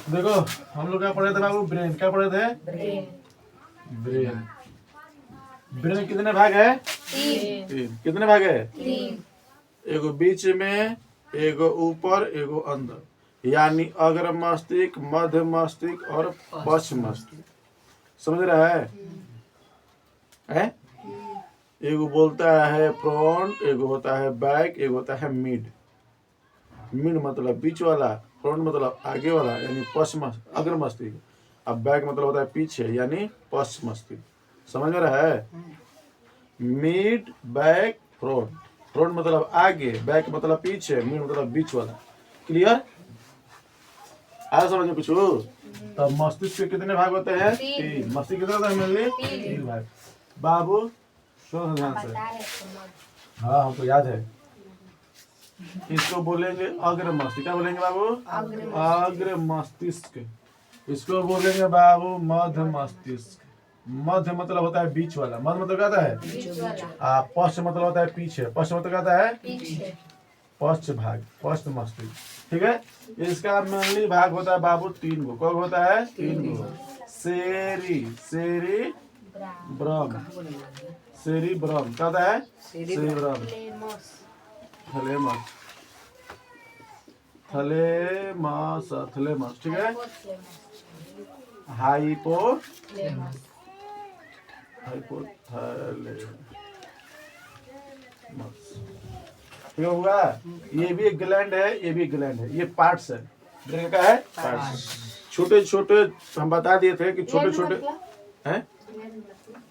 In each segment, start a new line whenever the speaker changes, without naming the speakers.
देखो हम लोग क्या पढ़े थे बाबू? ब्रेन। क्या पढ़े थे? ब्रेन। ब्रेन कितने भाग है? तीन। कितने भाग है? एगो बीच में, एगो ऊपर, एगो अंदर, यानी अग्र मस्तिष्क, मध्य मस्तिष्क और पश्च मस्तिष्क। समझ रहा है? एगो बोलता है फ्रंट, एगो होता है बैक, एगो होता है मिड। मिड मतलब बीच वाला, फ्रंट मतलब आगे वाला यानी पश्च अग्र मस्तिष्क, अब बैक मतलब होता है पीछे यानी पश्च मस्तिष्क। समझ में रहा है? Mid, back, front. फ्रंट मतलब आगे, बैक मतलब पीछे, मिड मतलब बीच वाला। क्लियर? आया समझ में कुछ? तब मस्तिष्क के कितने भाग होते हैं? तीन। मस्तिष्क कितने होते हैं? मेनली तीन भाग। बाबू सुनो ध्यान से। हाँ हमको याद है। इसको बोलेंगे अग्र मस्तिष्क। क्या बोलेंगे बाबू? अग्र मस्तिष्क। इसको बोलेंगे बाबू मध्य मस्तिष्क। मध्य मतलब होता है बीच वाला। मध्य मतलब क्या होता है? पश्च मतलब होता है पीछे। पश्च मतलब क्या होता है? पश्च भाग, पश्च मस्तिष्क। ठीक है? इसका मेनली भाग होता है बाबू तीन गो। कब होता है? तीन गो। सेरी, सेरी ब्रह्म, सेरी ब्रह्म। क्या होता है? सेरी ब्रह्म। थलेमस, थलेमस, थलेमस। ठीक है? Hypothalamus, hypothalamus. ठीक होगा? ये भी एक ग्लैंड है, ये भी एक ग्लैंड है। ये पार्ट्स है। ब्रेन का है पार्ट्स। छोटे छोटे हम बता दिए थे कि छोटे छोटे हैं।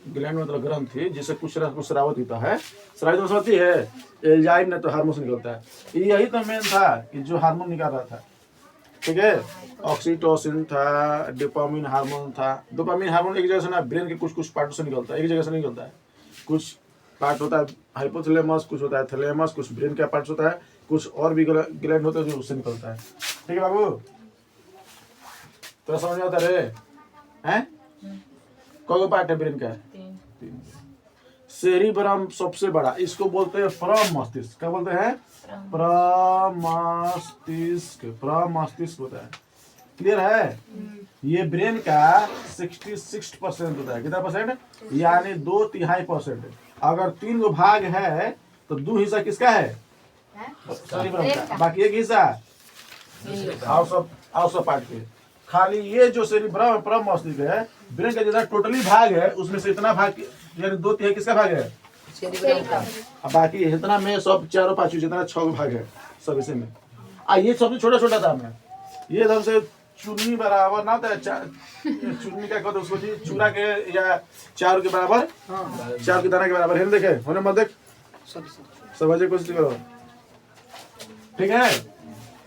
ग्लैंड मतलब ग्रंथि जिससे कुछ स्रावित होता है। स्रावित मतलब होती है एंजाइम ने तो हार्मोन निकलता है। यही तो मेन था कि जो हार्मोन निकाल रहा था। ठीक है? ऑक्सीटोसिन था, डोपामिन हार्मोन था। डोपामिन हार्मोन एक जगह से ना, ब्रेन के कुछ कुछ पार्ट से निकलता है, एक जगह से नहीं निकलता है। कुछ पार्ट होता है हाइपोथैलेमस, कुछ होता है थैलेमस, कुछ ब्रेन का पार्ट होता है, कुछ और भी ग्लैंड होता है जो उससे निकलता है। ठीक है बाबू? तो समझ में आता रे? हैं? कौन पार्ट है ब्रेन का? तीन। सेरिब्रम सबसे बड़ा, इसको बोलते हैं प्रमस्तिष्क। क्या बोलते हैं? प्रमस्तिष्क। प्रमस्तिष्क होता है। क्लियर है? ये ब्रेन का 66% होता है। कितना परसेंट? यानी 2/3%। अगर तीन गो भाग है तो 2 हिस्सा किसका है? सेरिब्रम का। बाकी एक हिस्सा आउट ऑफ पार्ट के। खाली ये जो सेरिब्रम प्रमस्तिष्क है, ब्रेन का जितना टोटली भाग है उसमें से इतना भाग यानी 2/3 किसका भाग है? अब बाकी इतना में सब चारों पांचों जितना 6 भाग है सब इसी में। ये सबसे छोटा छोटा था में। ये एकदम से चुन्नी बराबर ना था। चुन्नी क्या कहते उसको जी? चूड़ा के या चार के बराबर, चार के दाना के बराबर है। देखे होने मत देख, समझे कोशिश करो। ठीक है?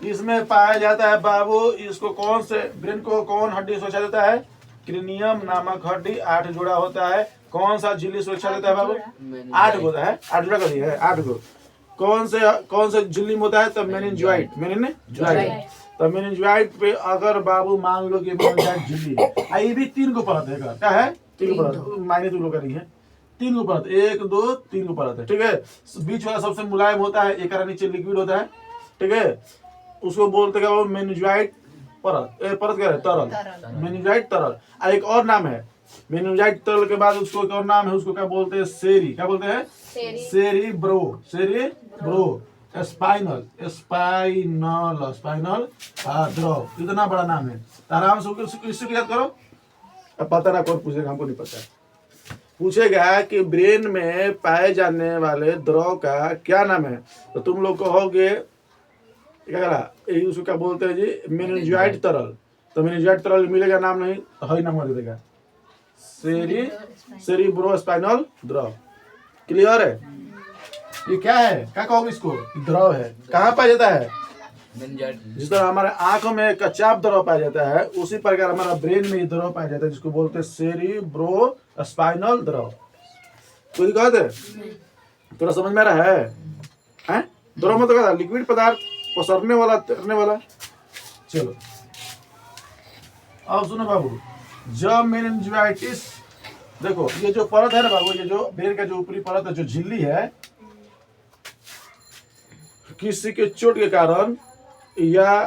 इसमें पाया जाता है बाबू, इसको कौन से ब्रेन को कौन हड्डी सुरक्षा देता है? क्रेनियम नामक हड्डी 8 जोड़ा होता है। कौन सा झिल्ली सुरक्षा देता है बाबू? 8 होता है। 8 जोड़ा करी है, 8 गो। कौन से झिल्ली में होता है? तो मेनिंजोइट। मेनिंजोइट। तो मेनिंजोइट पे अगर बाबू मान लो कि मेनिंजोइट झिल्ली है, ये भी 3 गो परत है। क्या है? 3 गो परत। मायने तो लोग करी है 3 गो परत, 1 2 3 गो परत है। ठीक है? बीच वाला सबसे मुलायम होता है, एक नीचे लिक्विड होता है। ठीक है? उसको बोलते क्या? वो मेनिंजोइट परत। परत क्या है? तरल। मेनिंजोइट तरल। एक और नाम है मेनिंजोइट तरल के बाद उसको एक और नाम है, उसको क्या बोलते हैं? सेरी। क्या बोलते हैं? Cerebro. Cerebro. Spinal, spinal, spinal द्रव। इतना बड़ा नाम है। आराम से इसको याद करो। अब पता ना कौन पूछेगा, हमको नहीं पता। पूछेगा कि ब्रेन में पाए जाने वाले द्रव का क्या नाम है, तो तुम लोग कहोगे उसको क्या बोलते हैं जी? मेनिंजोइट तरल। तो मेनिंजोइट तरल मिलेगा नाम नहीं तो हई नाम दे देगा, सेरिब्रोस्पाइनल द्रव। क्लियर है? ये क्या है? क्या कहोगे इसको? द्रव है। कहाँ पाया जाता है? जिस तरह हमारे आंखों में कच्चाप द्रव पाया जाता है, उसी प्रकार हमारा ब्रेन में द्रव पाया जाता है जिसको बोलते हैं सेरिब्रोस्पाइनल द्रव। कोई दिक्कत है? थोड़ा समझ में आ रहा है? द्रव मतलब क्या? लिक्विड पदार्थ, पसरने वाला, तैरने वाला। चलो अब सुनो बाबू, जब मेनिंजाइटिस, देखो ये जो परत है ना बाबू, ये जो ब्रेन का जो ऊपरी परत है, जो झिल्ली है, किसी के चोट के कारण या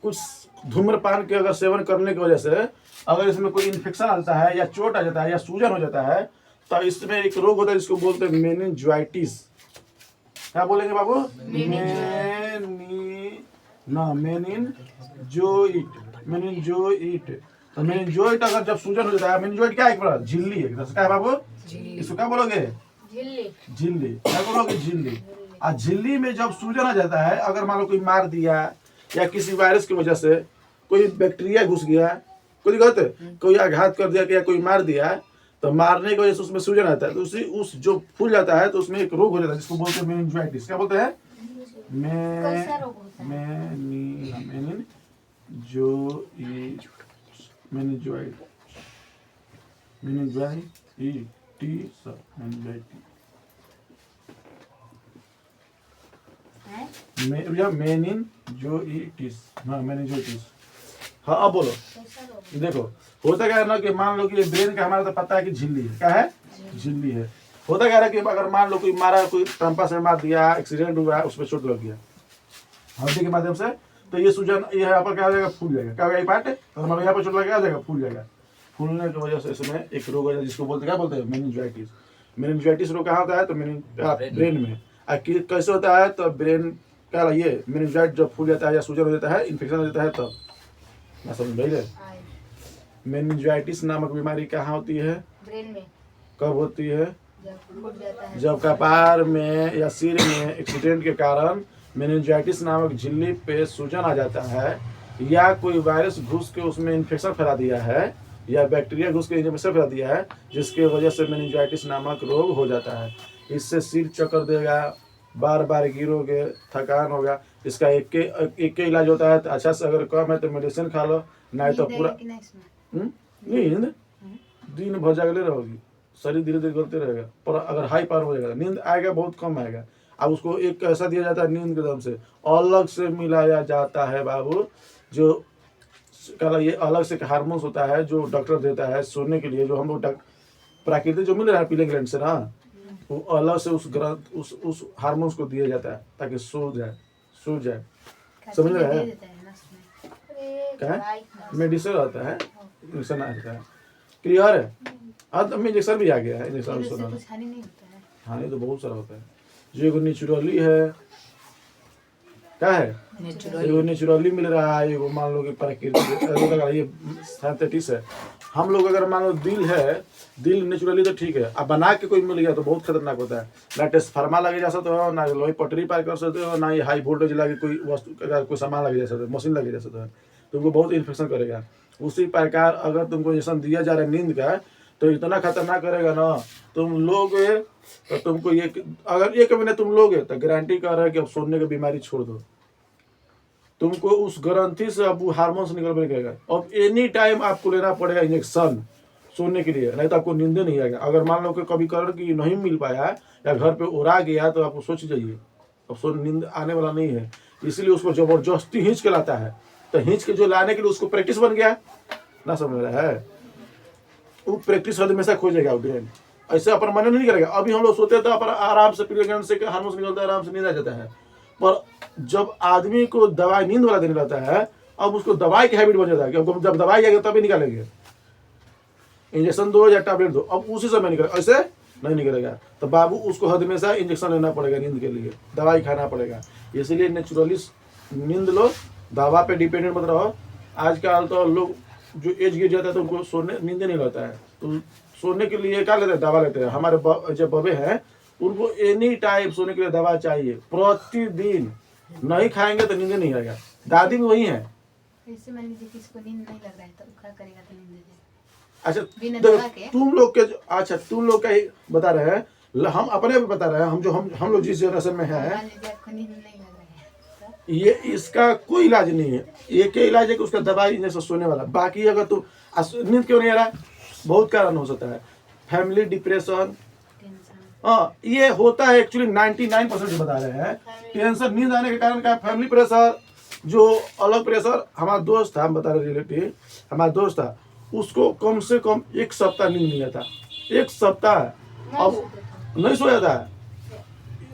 कुछ धूम्रपान के अगर सेवन करने की वजह से अगर इसमें कोई इन्फेक्शन आता है या चोट आ जाता है या सूजन हो जाता है तो इसमें एक रोग होता है जिसको बोलते हैं मेनिंजाइटिस। क्या बोलेंगे बाबू? मेनिंजोइट। तो मेनिंजोइट अगर जब सूजन हो जाता है, मेनिंजोइट क्या है? एक बार झिल्ली है। क्या है बाबू? इसको क्या बोलोगे? झिल्ली। क्या बोलोगे? झिल्ली। और झिल्ली में जब सूजन आ जाता है, अगर मान लो कोई मार दिया या किसी वायरस की वजह से कोई बैक्टीरिया घुस गया, कोई दिक्कत, कोई आघात कर दिया या कोई मार दिया, तो मारने की वजह से उसमें सूजन आता है, तो उस जो फूल जाता है तो उसमें एक रोग हो जाता है जिसको बोलते हैं मेनिंजाइटिस। क्या बोलते हैं? मेनिंजाइटिस। हाँ अब बोलो। देखो होता क्या है ना कि मान लो कि ब्रेन का हमारा तो पता है कि झिल्ली है। क्या है? झिल्ली है। होता क्या है कि अगर मान लो कोई मारा, कोई टंपा से मार दिया, एक्सीडेंट हुआ, उसमें चोट लग गया हड्डी के माध्यम से, तो ये सूजन ये यहाँ पर क्या हो जाएगा? फूल जाएगा। क्या होगा? ये पार्ट अगर मान लो यहाँ पर चोट लग जाएगा, फूल जाएगा। फूलने की वजह से इसमें एक रोग है जिसको बोलते क्या बोलते हैं? मेनिंजाइटिस। मेनिंजाइटिस रोग कहाँ होता है? तो ब्रेन में। कैसे होता है? तो ब्रेन क्या ये मेनिंजाइट जब फूल जाता है या सूजन हो जाता है, इन्फेक्शन हो जाता है, तब मैं समझ गई। मेनिंजाइटिस नामक बीमारी कहाँ होती है? ब्रेन में। कब होती है? जब कपार में या सिर में एक्सीडेंट के कारण मेनिंजाइटिस नामक झिल्ली पे सूजन आ जाता है, या कोई वायरस घुस के उसमें इन्फेक्शन फैला दिया है, या बैक्टीरिया घुस के इन्फेक्शन फैला दिया है, जिसके वजह से मेनिंजाइटिस नामक रोग हो जाता है। इससे सिर चक्कर देगा, बार बार गिरोगे, थकान होगा। इसका एक के इलाज होता है। तो अच्छा से अगर कम है तो मेडिसिन खा लो, नहीं तो पूरा नींद दिन भर जागले रहोगी, शरीर धीरे धीरे गलते रहेगा। पर अगर हाई पावर हो जाएगा, नींद आएगा बहुत कम आएगा। अब उसको एक ऐसा दिया जाता है नींद के दम से, अलग से मिलाया जाता है बाबू, जो कल ये अलग से हार्मोन्स होता है जो डॉक्टर देता है सोने के लिए, जो हम लोग प्राकृतिक जो मिल रहा है पीले ग्लैंड से ना, वो अलग से उस हार्मोन्स को दिया जाता है ताकि सो जाए। समझ रहे हैं? क्या मेडिसिन आता है, इंजेक्शन आता है। क्लियर है? अब इंजेक्शन भी आ गया है। इंजेक्शन हानि तो बहुत सारा होता है। जो एगो नेचुरली है, क्या है? एगो नेचुरली मिल रहा है, एगो मान लो कि प्राकृतिक ये सिंथेटिक है। हम लोग अगर मान लो दिल नेचुरली तो ठीक है, अब बना के कोई मिल गया तो बहुत खतरनाक होता है। ना टेस्टफार्मा लगे जा सकते हो, ना लोही पटरी पार कर सकते हो, ना ही हाई वोल्टेज लगे कोई वस्तु, कोई सामान लगे जा सकता है, मशीन लगे जा सकता है, तुमको बहुत इन्फेक्शन करेगा। उसी प्रकार अगर तुमको इंजेक्शन दिया जा रहा है नींद का, तो इतना खतरनाक करेगा ना, तुम लोगे तो तुमको ये अगर 1 महीने तुम लोगे तो गारंटी कर रहा है कि अब सोने की बीमारी छोड़ दो। तुमको उस ग्रंथि से अब हार्मोन्स निकलेगा। अब एनी टाइम आपको लेना पड़ेगा इंजेक्शन सोने के लिए, नहीं तो आपको नींद नहीं आएगा। अगर मान लो कि कभी करण की नहीं मिल पाया या घर पे उड़ा गया तो आप सोच जाइए, अब नींद आने वाला नहीं है। इसलिए उसको जबरदस्ती खींच के लाता है, तो खींच के जो लाने के लिए उसको प्रैक्टिस बन गया ना, समझ रहा है? वो प्रैक्टिस हमेशा खोजेगा ब्रेन, ऐसे अपन मन नहीं करेगा। अभी हम लोग सोते हैं तो अपन आराम से पीले ग्लैंड से हार्मोन्स निकलता है, आराम से नींद आ जाता है। पर जब आदमी को दवाई नींद वाला देने रहता है, अब उसको दवाई की हैबिट बन जाता है कि जब दवाई आएगा तभी निकालेंगे, इंजेक्शन दो या टैबलेट दो, अब उसी समय निकलेगा, ऐसे नहीं निकलेगा। तो बाबू उसको हमेशा इंजेक्शन लेना पड़ेगा नींद के लिए, दवाई खाना पड़ेगा। इसलिए नेचुरली नींद लो, दवा पे डिपेंडेंट मत रहो। आजकल तो लोग जो एज गिर जाता है तो उनको सोने नींद नहीं लगता है, तो सोने के लिए क्या लेते हैं? दवा लेते हैं। हमारे जो बबे हैं उनको एनी टाइम सोने के लिए दवा चाहिए, प्रतिदिन। नहीं खाएंगे तो नींद नहीं आएगा। दादी भी वही है। मान लीजिए किसको नींद नहीं लग रहा है तो क्या करेगा? तो नींद अच्छा तुम लोग का ही बता रहे हैं, हम अपने भी बता रहे हैं। हम लोग जिस जनरेशन में हैं, ये इसका कोई इलाज नहीं है। एक ही इलाज है कि उसका दवाई इंजेक्शन सोने वाला। बाकी अगर तुम नींद क्यों नहीं आ रहा है, बहुत कारण हो सकता है। फैमिली डिप्रेशन, हाँ ये होता है एक्चुअली 99% बता रहे हैं। टेंशन, नींद आने के कारण का फैमिली प्रेशर, जो अलग प्रेशर। हमारा दोस्त था, हम बता रहे रिलेटिव, हमारा दोस्त था, उसको कम से कम 1 सप्ताह नींद नहीं आता। 1 सप्ताह अब नहीं सोया था,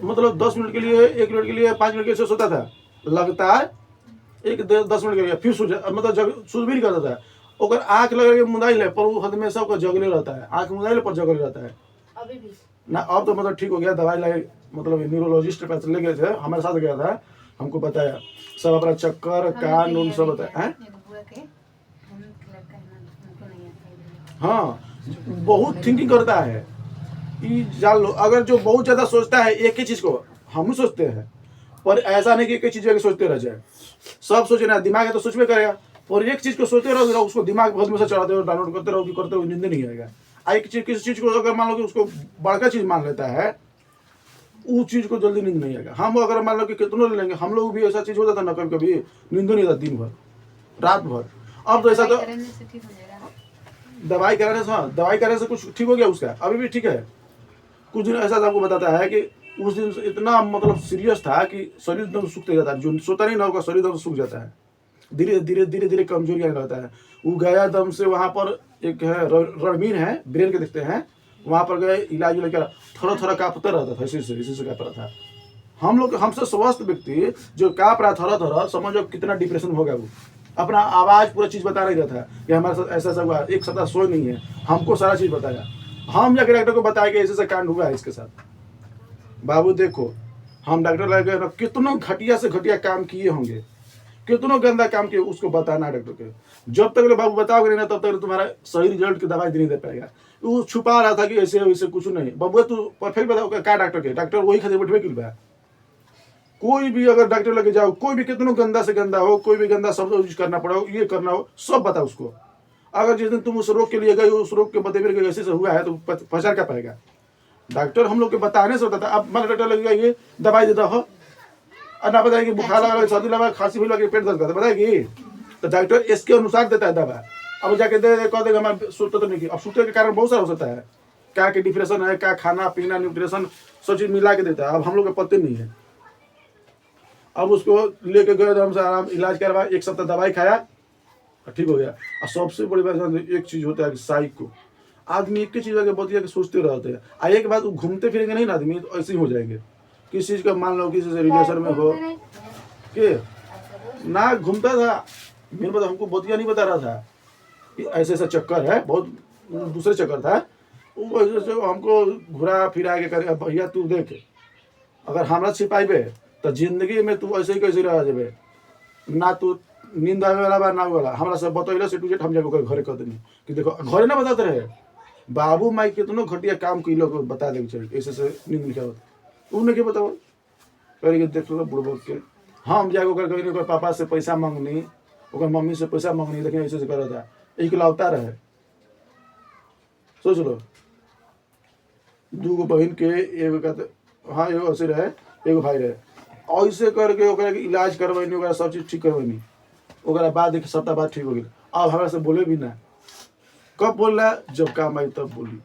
मतलब 10 मिनट के लिए, 1 मिनट के लिए, 5 मिनट के लिए सोता था लगातार। 10 मिनट गया फिर सूझ मतलब सूझ भी नहीं करता था। ओकर आँख लगे के मुदाइल है पर वो हमेशा ओकर जगले रहता है, आँख मुदाइल पर जगले रहता है।
अभी भी
ना अब तो मतलब ठीक हो गया, दवाई लाई मतलब न्यूरोलॉजिस्ट के पास ले गए थे, हमारे साथ गया था, हमको बताया सब अपना चक्कर कान उन सब बताया है। हाँ बहुत थिंकिंग करता है, ये जान लो। अगर जो बहुत ज्यादा सोचता है एक ही चीज को, हम सोचते हैं पर ऐसा नहीं कि एक ही चीज के सोचते रह जाए, सब सोचे ना, दिमाग है तो सोचबे करेगा, और एक चीज को सोचते रहो उसको दिमाग बहुत में से चढ़ाते रहो, डाउनलोड करते रहो, करते रहो, नींद नहीं आएगा। एक चीज किसी चीज को अगर मान लो कि उसको बड़का चीज मान लेता है, उस चीज को जल्दी नींद नहीं आएगा। हम अगर मान लो कि कितनों ले लेंगे, हम लोग भी ऐसा चीज हो जाता ना कभी कभी, नींद नहीं आता दिन भर रात भर। अब तो ऐसा तो दवाई कराने से, हाँ दवाई कराने से कुछ ठीक हो गया उसका, अभी भी ठीक है। कुछ दिन ऐसा आपको बताता है कि उस दिन इतना मतलब सीरियस था कि शरीर एकदम सूखते जाता है, जो सोता नहीं ना होगा शरीर एकदम सूख जाता है, धीरे धीरे धीरे धीरे कमजोरी आने लगता है। वो गया दम से वहाँ पर एक है रणबीर है, ब्रेन के देखते हैं, वहाँ पर गए इलाज लेकर, थोड़ा थोड़ा कांपता रहता था, इसी से काँप रहा था। हम लोग हमसे स्वस्थ व्यक्ति जो काँप रहा थोड़ा थोड़ा, समझो कितना डिप्रेशन हो गया। वो अपना आवाज़ पूरा चीज़ बता नहीं रहा था कि हमारे साथ ऐसा ऐसा हुआ, एक सप्ताह सोए नहीं है, हमको सारा चीज़ बताया। हम जाकर डॉक्टर को बताया कि ऐसे ऐसा कांड हुआ है इसके साथ। बाबू देखो हम डॉक्टर लगे ना, कितनों घटिया से घटिया काम किए होंगे, कितनों गंदा काम किए, उसको बताना डॉक्टर के। जब तक बाबू बताओगे नहीं ना तब तक तुम्हारा सही रिजल्ट की दवाई नहीं दे पाएगा। वो छुपा रहा था कि ऐसे वैसे कुछ नहीं। बाबू तू परफेक्ट बताओ क्या डॉक्टर के, डॉक्टर वही खातिर बैठे के लिए। कोई भी अगर डॉक्टर लगे जाओ, कोई भी कितनों गंदा से गंदा हो, कोई भी गंदा शब्द यूज करना पड़ा हो, ये करना हो, सब बताओ उसको। अगर जिस दिन तुम उस रोग के लिए गए, उस रोग के बतेबे ऐसे से हुआ है तो पहचान क्या पाएगा। डॉक्टर हम लोग के बताने से होता था। अब मान डॉक्टर लगेगा ये दवाई देता हो और ना बताएगी बुखार लगा, सर्दी लगा, खांसी भी लगे, पेट दर्द करता बताएगी, तो डॉक्टर इसके अनुसार देता है दवा। अब जाके दे कह देगा हमारे सोते तो नहीं। अब सोते के कारण बहुत सारा हो सकता है, क्या कि डिप्रेशन है, क्या खाना पीना न्यूट्रिशन सब चीज मिला के देता है। अब हम लोग को पता नहीं है। अब उसको लेके गए तो हमसे आराम इलाज करवाया, एक सप्ताह दवाई खाया, ठीक हो गया। और सबसे बड़ी बात एक चीज होता है कि साइको आदमी एक ही चीज आगे बतिया के सोचते रहते हैं, आए के बाद घूमते फिरेंगे नहीं ना आदमी, तो ऐसे ही हो जाएंगे। किसी चीज का मान लो किसी से रिलेशन में हो कि ना घूमता था, मेरे बात हमको बतिया नहीं बता रहा था कि ऐसे ऐसा चक्कर है, बहुत दूसरे चक्कर था। वो ऐसे हमको घुरा फिरा के करे, भैया तू देख अगर हमरा छिपाइबे तो जिंदगी में तू ऐसे ही कैसे रह जाबे, ना तू नींद आवे वाला बा ना वाला, हमरा सब बतैले से टू जेट हम जाके घरे कर देनी कि देखो घरे ना बताते रहे बाबू माई कितनो घटिया काम की लोग बता देके चाहिए ऐसे से नींद नहीं आवत। उन्हें के बताओ करके देख लो बुढ़बो के, हम जाके ओकर कहीं ओकर पापा से पैसा मांगनी, ओकर मम्मी से पैसा मांगनी, लेकिन ऐसे से कर था एक लौता रहे। सोच लो दूगो बहन के एगो का हाँ एगो ऐसे रहे, एगो भाई रहे, ऐसे करके ओकरा के इलाज करवैनी, ओकरा सब चीज ठीक करवैनी, ओकरा बाद एक सप्ताह बाद ठीक हो गया। अब हमरा से बोले भी ना, कब बोल रहा है जब काम आई तब बोली,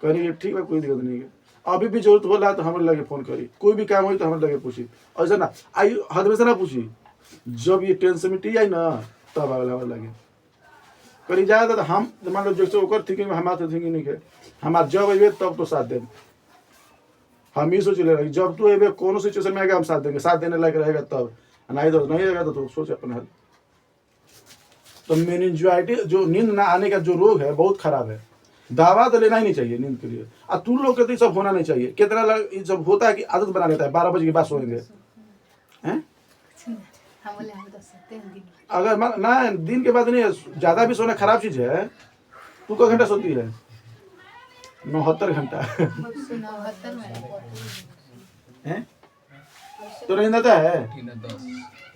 करेंगे ठीक है कोई दिक्कत नहीं है। अभी भी जरूरत होला तो हमारे लगे फोन करी, कोई भी काम हो तो हमारे लगे पूछी, ऐसा ना आई हद में से ना पूछी, जब ये टेंशन मिटी आई ना तब आगे हमारे लगे करी जाए। तो हम मान लो जैसे ओकर थिंकिंग में हमारे थिंकिंग नहीं है, हमारे जब अबे तब तो साथ देंगे। हम ही सोच ले रहे जब तू अबे कोनो सिचुएशन में आएगा हम साथ देंगे, साथ देने लायक रहेगा तब, नहीं तो नहीं रहेगा तो सोच अपन हल। तो मेनिंजाइटी जो नींद ना आने का जो रोग है बहुत खराब है, दवा तो लेना ही नहीं चाहिए नींद के लिए। और तू लोग कहते सब होना नहीं चाहिए, कितना लोग सब होता है कि आदत बना लेता है 12 बजे के बाद सोएंगे हैं। अगर ना दिन के बाद नहीं, ज्यादा भी सोना खराब चीज है। तू कितना घंटा सोती है? 69 घंटा हैं तो नहीं आता है।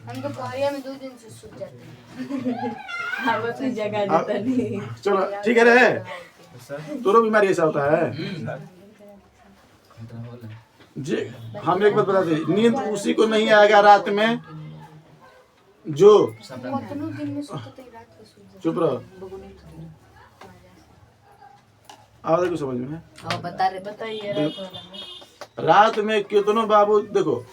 हम तो पहाड़िया में 2 दिन से सूत जाते हैं।
हम अपनी जगह जाता नहीं।
चलो ठीक है रे, तोरो बीमारी ऐसा होता है जी। हम एक बात बता दें, नींद उसी को नहीं आएगा रात में जो
दिन में सोते रात को सूत।
चुप रहो, आओ देखो समझ में।
अब बता रहे
बताइए
रात में कितनों बाबू देखो,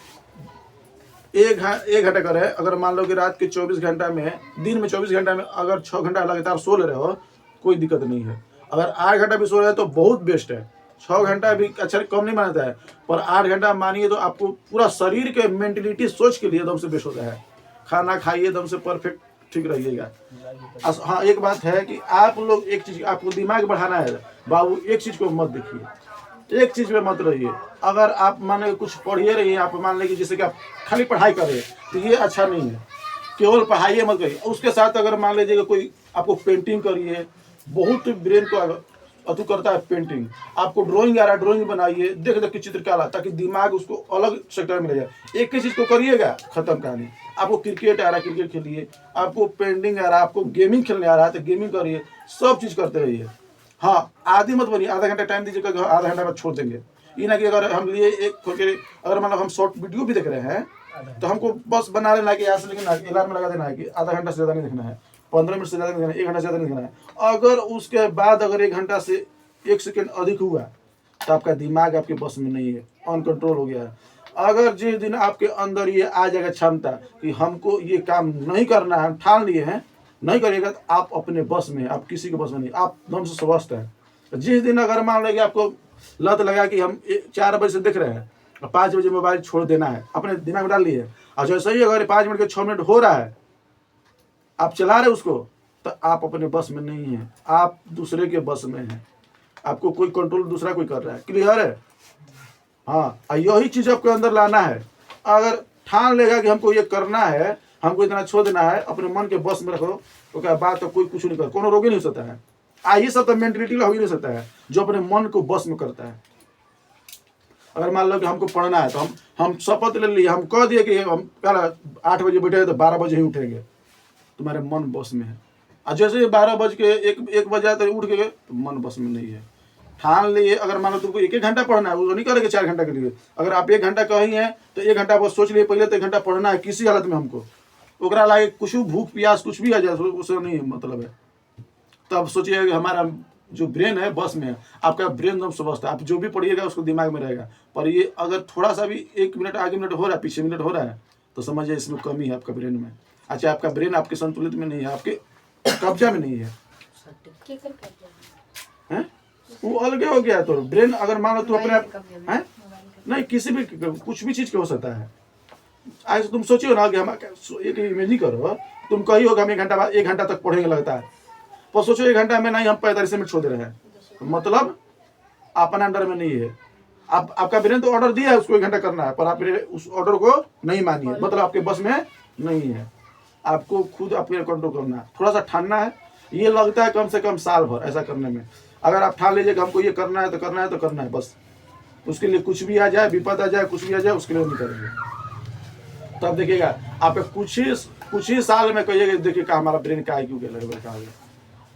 एक घंटा करे, अगर मान लो कि रात के 24 घंटा में, दिन में 24 घंटा में अगर 6 घंटा लगातार सो ले रहे हो कोई दिक्कत नहीं है। अगर 8 घंटा भी सो रहे हो तो बहुत बेस्ट है। 6 घंटा भी अच्छा कम नहीं मानता है, पर 8 घंटा मानिए तो आपको पूरा शरीर के मेंटलिटी सोच के लिए एकदम से बेस्ट होता है। खाना खाइए एकदम से परफेक्ट ठीक रहिएगा। हाँ एक बात है कि आप लोग एक चीज, आपको दिमाग बढ़ाना है बाबू, एक चीज को मत देखिए, एक चीज पे मत रहिए। अगर आप मान लीजिए कुछ पढ़िए रही हैं, आप मान लीजिए जैसे कि आप खाली पढ़ाई करें तो ये अच्छा नहीं है, केवल पढ़ाई मत करिए। उसके साथ अगर मान लीजिए कोई आपको पेंटिंग करिए, बहुत ब्रेन को अतु करता है पेंटिंग। आपको ड्राइंग आ रहा है, ड्राइंग बनाइए, देख देख के चित्रकला, ताकि दिमाग उसको अलग सेक्टर में ले जाए। एक ही चीज़ को करिएगा, खत्म कहानी। आपको क्रिकेट आ रहा है, क्रिकेट खेलिए, आपको पेंटिंग आ रहा है, आपको गेमिंग खेलने आ रहा है तो गेमिंग करिए, सब चीज़ करते रहिए। हाँ आदि मत बनिए, आधा घंटा टाइम दीजिएगा, आधा घंटा बाद छोड़ देंगे। ये ना कि अगर हम लिए एक अगर मतलब हम शॉर्ट वीडियो भी देख रहे हैं तो हमको बस बना लेना है कि यहाँ से, लेकिन अलार्म लगा देना है कि आधा घंटा से ज़्यादा नहीं देखना है, 15 मिनट से ज़्यादा नहीं देखना है, 1 घंटा से ज़्यादा नहीं देखना है। अगर उसके बाद अगर 1 घंटा से 1 सेकेंड अधिक हुआ तो आपका दिमाग आपके बस में नहीं है, अनकंट्रोल हो गया है। अगर जिस दिन आपके अंदर ये आ जाएगा क्षमता कि हमको ये काम नहीं करना है, हम ठान लिए हैं, नहीं करिएगा तो आप अपने बस में, आप किसी के बस में नहीं, आप एकदम से स्वस्थ हैं। जिस दिन अगर मान लीजिए आपको लत लगा कि हम 4 बजे से देख रहे हैं और 5 बजे मोबाइल छोड़ देना है, अपने दिमाग में डाल लिए, और जैसे ही अगर 5 मिनट के 6 मिनट हो रहा है आप चला रहे उसको, तो आप अपने बस में नहीं हैं, आप दूसरे के बस में हैं। आपको कोई कंट्रोल दूसरा कोई कर रहा है, क्लियर है? हाँ यही चीज़ आपके अंदर लाना है। अगर ठान लेगा कि हमको ये करना है, हमको इतना छोड़ देना है, अपने मन के बस में रखो, तो क्या बात तो कोई कुछ नहीं कर, कोनो रोग ही नहीं हो सकता है। यही सब तो मेंटलिटी हो ही नहीं सकता है जो अपने मन को बस में करता है। अगर मान लो कि हमको पढ़ना है तो हम शपथ ले लिए, हम कह दिए कि हम कल 8 बजे बैठे तो 12 बजे ही उठेंगे, तुम्हारे मन बस में है। और जैसे 12 बज के 1 बजे तो उठ के तो मन बस में नहीं है। ठान लिए, अगर मान लो तुमको 1 घंटा पढ़ना है, वो नहीं करेंगे 4 घंटा के लिए। अगर आप 1 घंटा कहीं हैं तो 1 घंटा बस सोच लिए, पहले तो 1 घंटा पढ़ना है किसी हालत में हमको, ओकरा लागे कुछ भूख प्यास कुछ भी आ जाए उससे नहीं मतलब है। तब सोचिएगा कि हमारा जो ब्रेन है बस में है, आपका ब्रेन एकदम स्वस्थ है, आप जो भी पढ़िएगा उसको दिमाग में रहेगा। पर ये अगर थोड़ा सा भी 1 मिनट आगे मिनट हो रहा है, पीछे मिनट हो रहा है, तो समझिए इसमें कमी है आपका ब्रेन में। अच्छा आपका ब्रेन आपके संतुलित में नहीं है, आपके कब्जा में नहीं है, हैं? वो अलग हो गया। तो ब्रेन अगर मान लो तू अपने आप हैं, नहीं किसी भी कुछ भी चीज़ के हो सकता है। आज तुम सोचियो ना कि हम एक इमेजिन करो, तुम कही होगा हम 1 घंटा बाद 1 घंटा तक पढ़ेंगे लगता है, पर सोचो 1 घंटा में नहीं, हम 45 मिनट छोड़ दे रहे हैं, मतलब अपना अंडर में नहीं है। आपका ब्रेन तो ऑर्डर दिया है उसको 1 घंटा करना है, पर आप उस ऑर्डर को नहीं मानिए, मतलब आपके बस में नहीं है। आपको खुद अपने कंट्रोल करना है, थोड़ा सा ठानना है। ये लगता है कम से कम साल भर ऐसा करने में। अगर आप ठान लीजिए कि हमको ये करना है तो करना है तो करना है, बस उसके लिए कुछ भी आ जाए, विपद आ जाए, कुछ भी आ जाए, उसके लिए नहीं करेंगे। तब देखिएगा आपके कुछ ही साल में कहिएगा, देखिए का हमारा ब्रेन का IQ के लेवल का आ गया।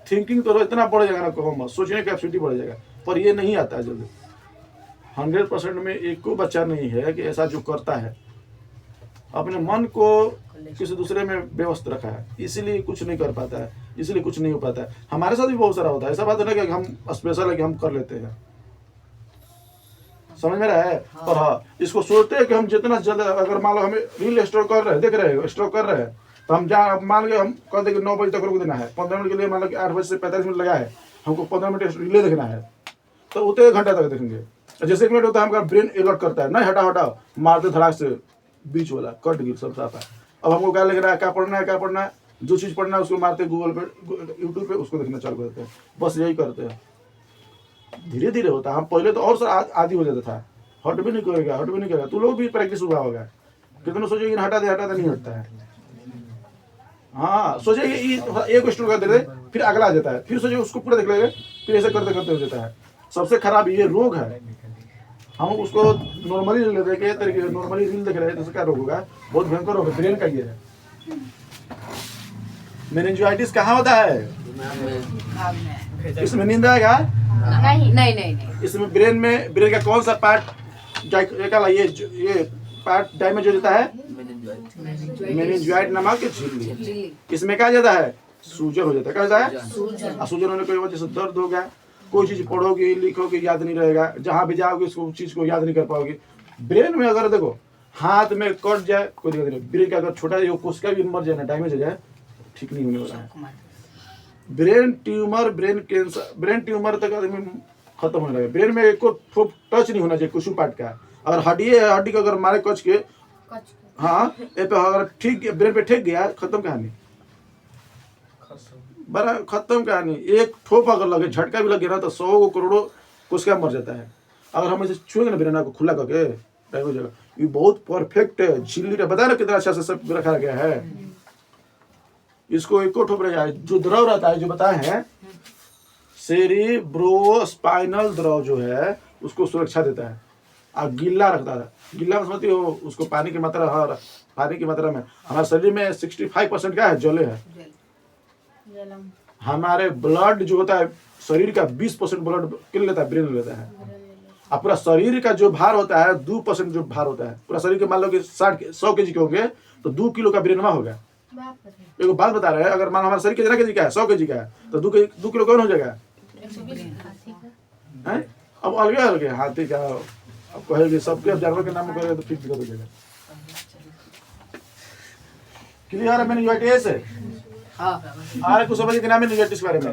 थिंकिंग तो इतना बढ़ जाएगा ना, कहो मत, सोचने की कैपेसिटी बढ़ जाएगा, पर ये नहीं आता है जल्दी। 100% में एक को बच्चा नहीं है कि ऐसा जो करता है अपने मन को किसी दूसरे में व्यवस्थित रखा है, इसीलिए कुछ नहीं कर पाता है, इसीलिए कुछ नहीं हो पाता है। हमारे साथ भी बहुत सारा होता है, ऐसा बात है ना कि हम स्पेशल है कि हम कर लेते हैं, समझ में रहा है। और हाँ इसको सोचते हैं कि हम जितना जल्द, अगर मान लो हमें रील स्टोर कर रहे हैं, देख रहे हैं स्टोर कर रहे हैं, तो हम जहाँ मान लो हम कहते हैं कि 9 बजे तक रोक देना है, 15 मिनट के लिए मान लो कि 8 बजे से 45 मिनट लगा है, हमको 15 मिनट रीले देखना है, तो उतने 1 घंटा तक देखेंगे। जैसे 1 मिनट होता है हमारा ब्रेन अलर्ट करता है, नहीं हटा हटाओ, मारते धड़ाक से बीच वाला कट गिर सब साफ है। अब हमको क्या लग रहा है, क्या पढ़ना है, क्या पढ़ना है, जो चीज़ पढ़ना है उसको मारते गूगल पे, यूट्यूब पे उसको देखना चालू करते हैं, बस यही करते हैं। धीरे धीरे होता है। हम पहले तो और सर आदि हो जाता था, हट भी नहीं करेगा, हट भी नहीं करेगा। तू लोग भी प्रैक्टिस हुआ होगा, कितने सोचो ये हटा दे नहीं हटता है। हाँ सोचे एक स्टोर कर देते, फिर अगला आ जाता है, फिर सोचे उसको पूरा देख लेंगे, फिर ऐसे करते करते हो जाता है। सबसे खराब ये रोग है, हम उसको नॉर्मली रील देख के तरीके नॉर्मली रील देख रहे हैं, तो क्या रोग होगा, बहुत भयंकर रोग है, ब्रेन का ये है। मेनिंजाइटिस कहाँ होता है? इसमें नींद आएगा
नहीं।
इसमें ब्रेन का कौन सा पार्ट ये पार्ट डैमेज हो जाता है? मेनिंजाइट नामक झिल्ली। इसमें क्या जाता है? सूजन हो जाता है। क्या होता है? सूजन होने की वजह से दर्द होगा, कोई चीज पढ़ोगे लिखोगे याद नहीं रहेगा, जहाँ भी जाओगे उस चीज को याद नहीं कर पाओगे। ब्रेन में अगर देखो हाथ में कट जाए कोई दिक्कत नहीं, ब्रेन का अगर छोटा कोशिका भी मर जाए ना, डैमेज हो जाए, ठीक नहीं होने वाला है। ब्रेन ट्यूमर तक आदमी खत्म होने लगे। ब्रेन में एक टच नहीं होना चाहिए कुछ पार्ट का। अगर हड्डी का अगर मारे कच के हाँ ये पे अगर ठीक ब्रेन पे ठीक गया खत्म कहानी, बड़ा खत्म कहानी। एक ठोप अगर लगे, झटका भी लगे ना तो 100 करोड़ों कोशिका मर जाता है। अगर हम इसे छुएंगे ना ब्रेन को खुला करके हो जाएगा। ये बहुत परफेक्ट है, झिल्ली का बता ना कितना अच्छा से सब रखा गया है। इसको एक ठोप रह जाए जो द्रव रहता है, जो बताए हैं सेरिब्रोस्पाइनल द्रव जो है उसको सुरक्षा देता है। और गीला रखता है, गीला में समझती हो उसको पानी की मात्रा, पानी की मात्रा में हमारे शरीर में 65% क्या है, जले है।
जलम
हमारे ब्लड जो होता है शरीर का 20% ब्लड किल लेता है, ब्रेन ले लेता है। और पूरा शरीर का जो भार होता है 2% जो भार होता है पूरा शरीर के, मान लो कि 100 kg के होंगे तो 2 किलो का ब्रेनवा होगा।
बाप रे।
एक बात बता रहे हैं, अगर मान हमारे शरीर कितना kg का है, 100 kg का है तो 2 किलो कौन हो जाएगा
120 हाथी का।
हैं? अब अलगे अलगे हाथी का, अब कहेंगे सबके जानवर के नाम में करेंगे तो फिर दिक्कत हो जाएगा। क्लियर है मेनिंजाइटिस है? आरे कुछ समझ के नाम मेनिंजाइटिस के बारे में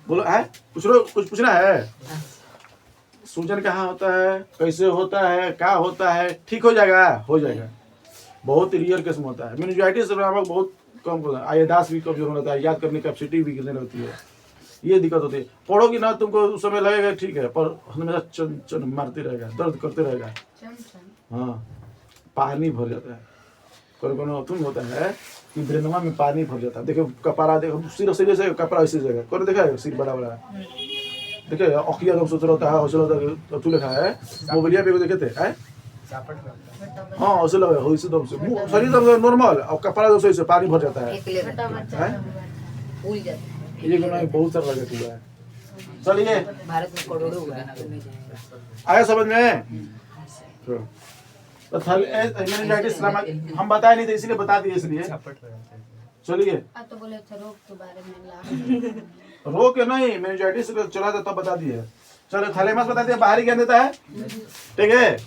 बोलो है, कुछ पूछना है? सूजन कहाँ होता है, कैसे होता है, क्या होता है, ठीक हो जाएगा, हो जाएगा। बहुत रियर केस में होता है मेनिंजाइटिस, बहुत कम होता है। याददाश्त भी कमजोर होता है, याद करने की कैपेसिटी भी गिरने लगती है, ये दिक्कत होती है। पढ़ोगी ना तुमको उस समय लगेगा ठीक है, पर हमेशा चन चन मारते रहेगा, दर्द करते रहेगा। हाँ पानी भर जाता है, कोनो तुम होता है कि ब्रेनमा में पानी भर जाता है। देखो कपड़ा, देखो सिर से कपड़ा ऐसी जगह कौन देखा है, सिर बड़ा बड़ा देखे, अखिया एकदम सोच होता है, हौसला होता है। तू लिखा है मोबाइलिया पे देखे थे है, हाँ हौसला हो इसी दम से शरीर दम नॉर्मल और कपड़ा दम से पानी भर जाता है। ये गुना बहुत सारा लगे हुआ है। चलिए
भारत में करोड़ों हुआ है।
आया समझ में? तो मेनिंजाइटिस हम बताए नहीं थे इसलिए बता दिए, इसलिए चलिए।
तो बोले थे रोग के बारे में ला
रोग के नहीं, मेनिंजाइटिस चला था तब बता दिए। चलो थैलेमस बता दिया, बाहरी क्या देता है, ठीक है।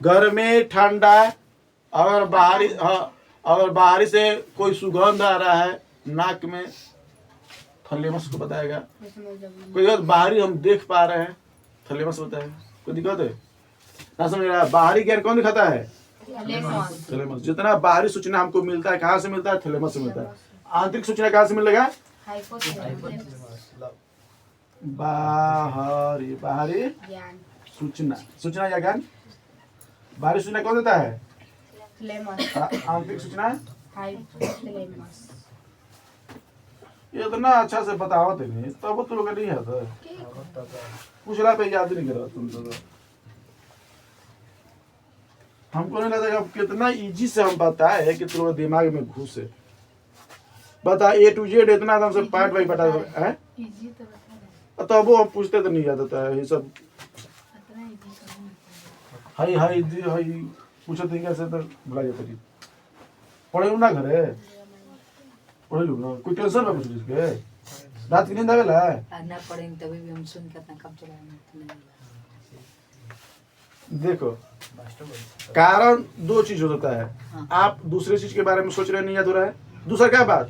गर्मी ठंडा, अगर बाहरी, हाँ अगर बाहरी से कोई सुगंध आ रहा है नाक में, थैलेमस को बताएगा। कोई दिक्कत बाहरी हम देख पा रहे हैं, थैलेमस होता है। कोई दिक्कत है ना, समझ रहा है? बाहरी ज्ञान कौन दिखाता है, थैलेमस। जितना बाहरी सूचना हमको मिलता है कहाँ से मिलता है, थैलेमस से मिलता है। आंतरिक सूचना कहाँ से मिलेगा, बाहरी, बाहरी सूचना, सूचना या ज्ञान। बाहरी सूचना कौन देता है, आंतरिक सूचना। ये इतना अच्छा से बताओ नहीं, तब तो लोग नहीं है कुछ रहा पे याद नहीं करा तुम तो। हमको नहीं लगता कि कितना इजी से हम बताए कि तुम्हारे दिमाग में घुसे। बता A to Z इतना एकदम से पार्ट बाई बता है, तब वो हम पूछते तो नहीं याद आता है ये सब। हाई हाई हाई पूछो तो कैसे तो भुला जाता है। पढ़े ना घरे पढ़े लो ना, कोई टेंशन ना कुछ इसके, रात की नींद आवेला
ना पढ़ेंगे तभी भी हम सुन के कब चलाएंगे।
देखो कारण दो चीज होता है, आप दूसरे चीज के बारे में सोच रहे नहीं याद हो रहा है। दूसरा क्या बात,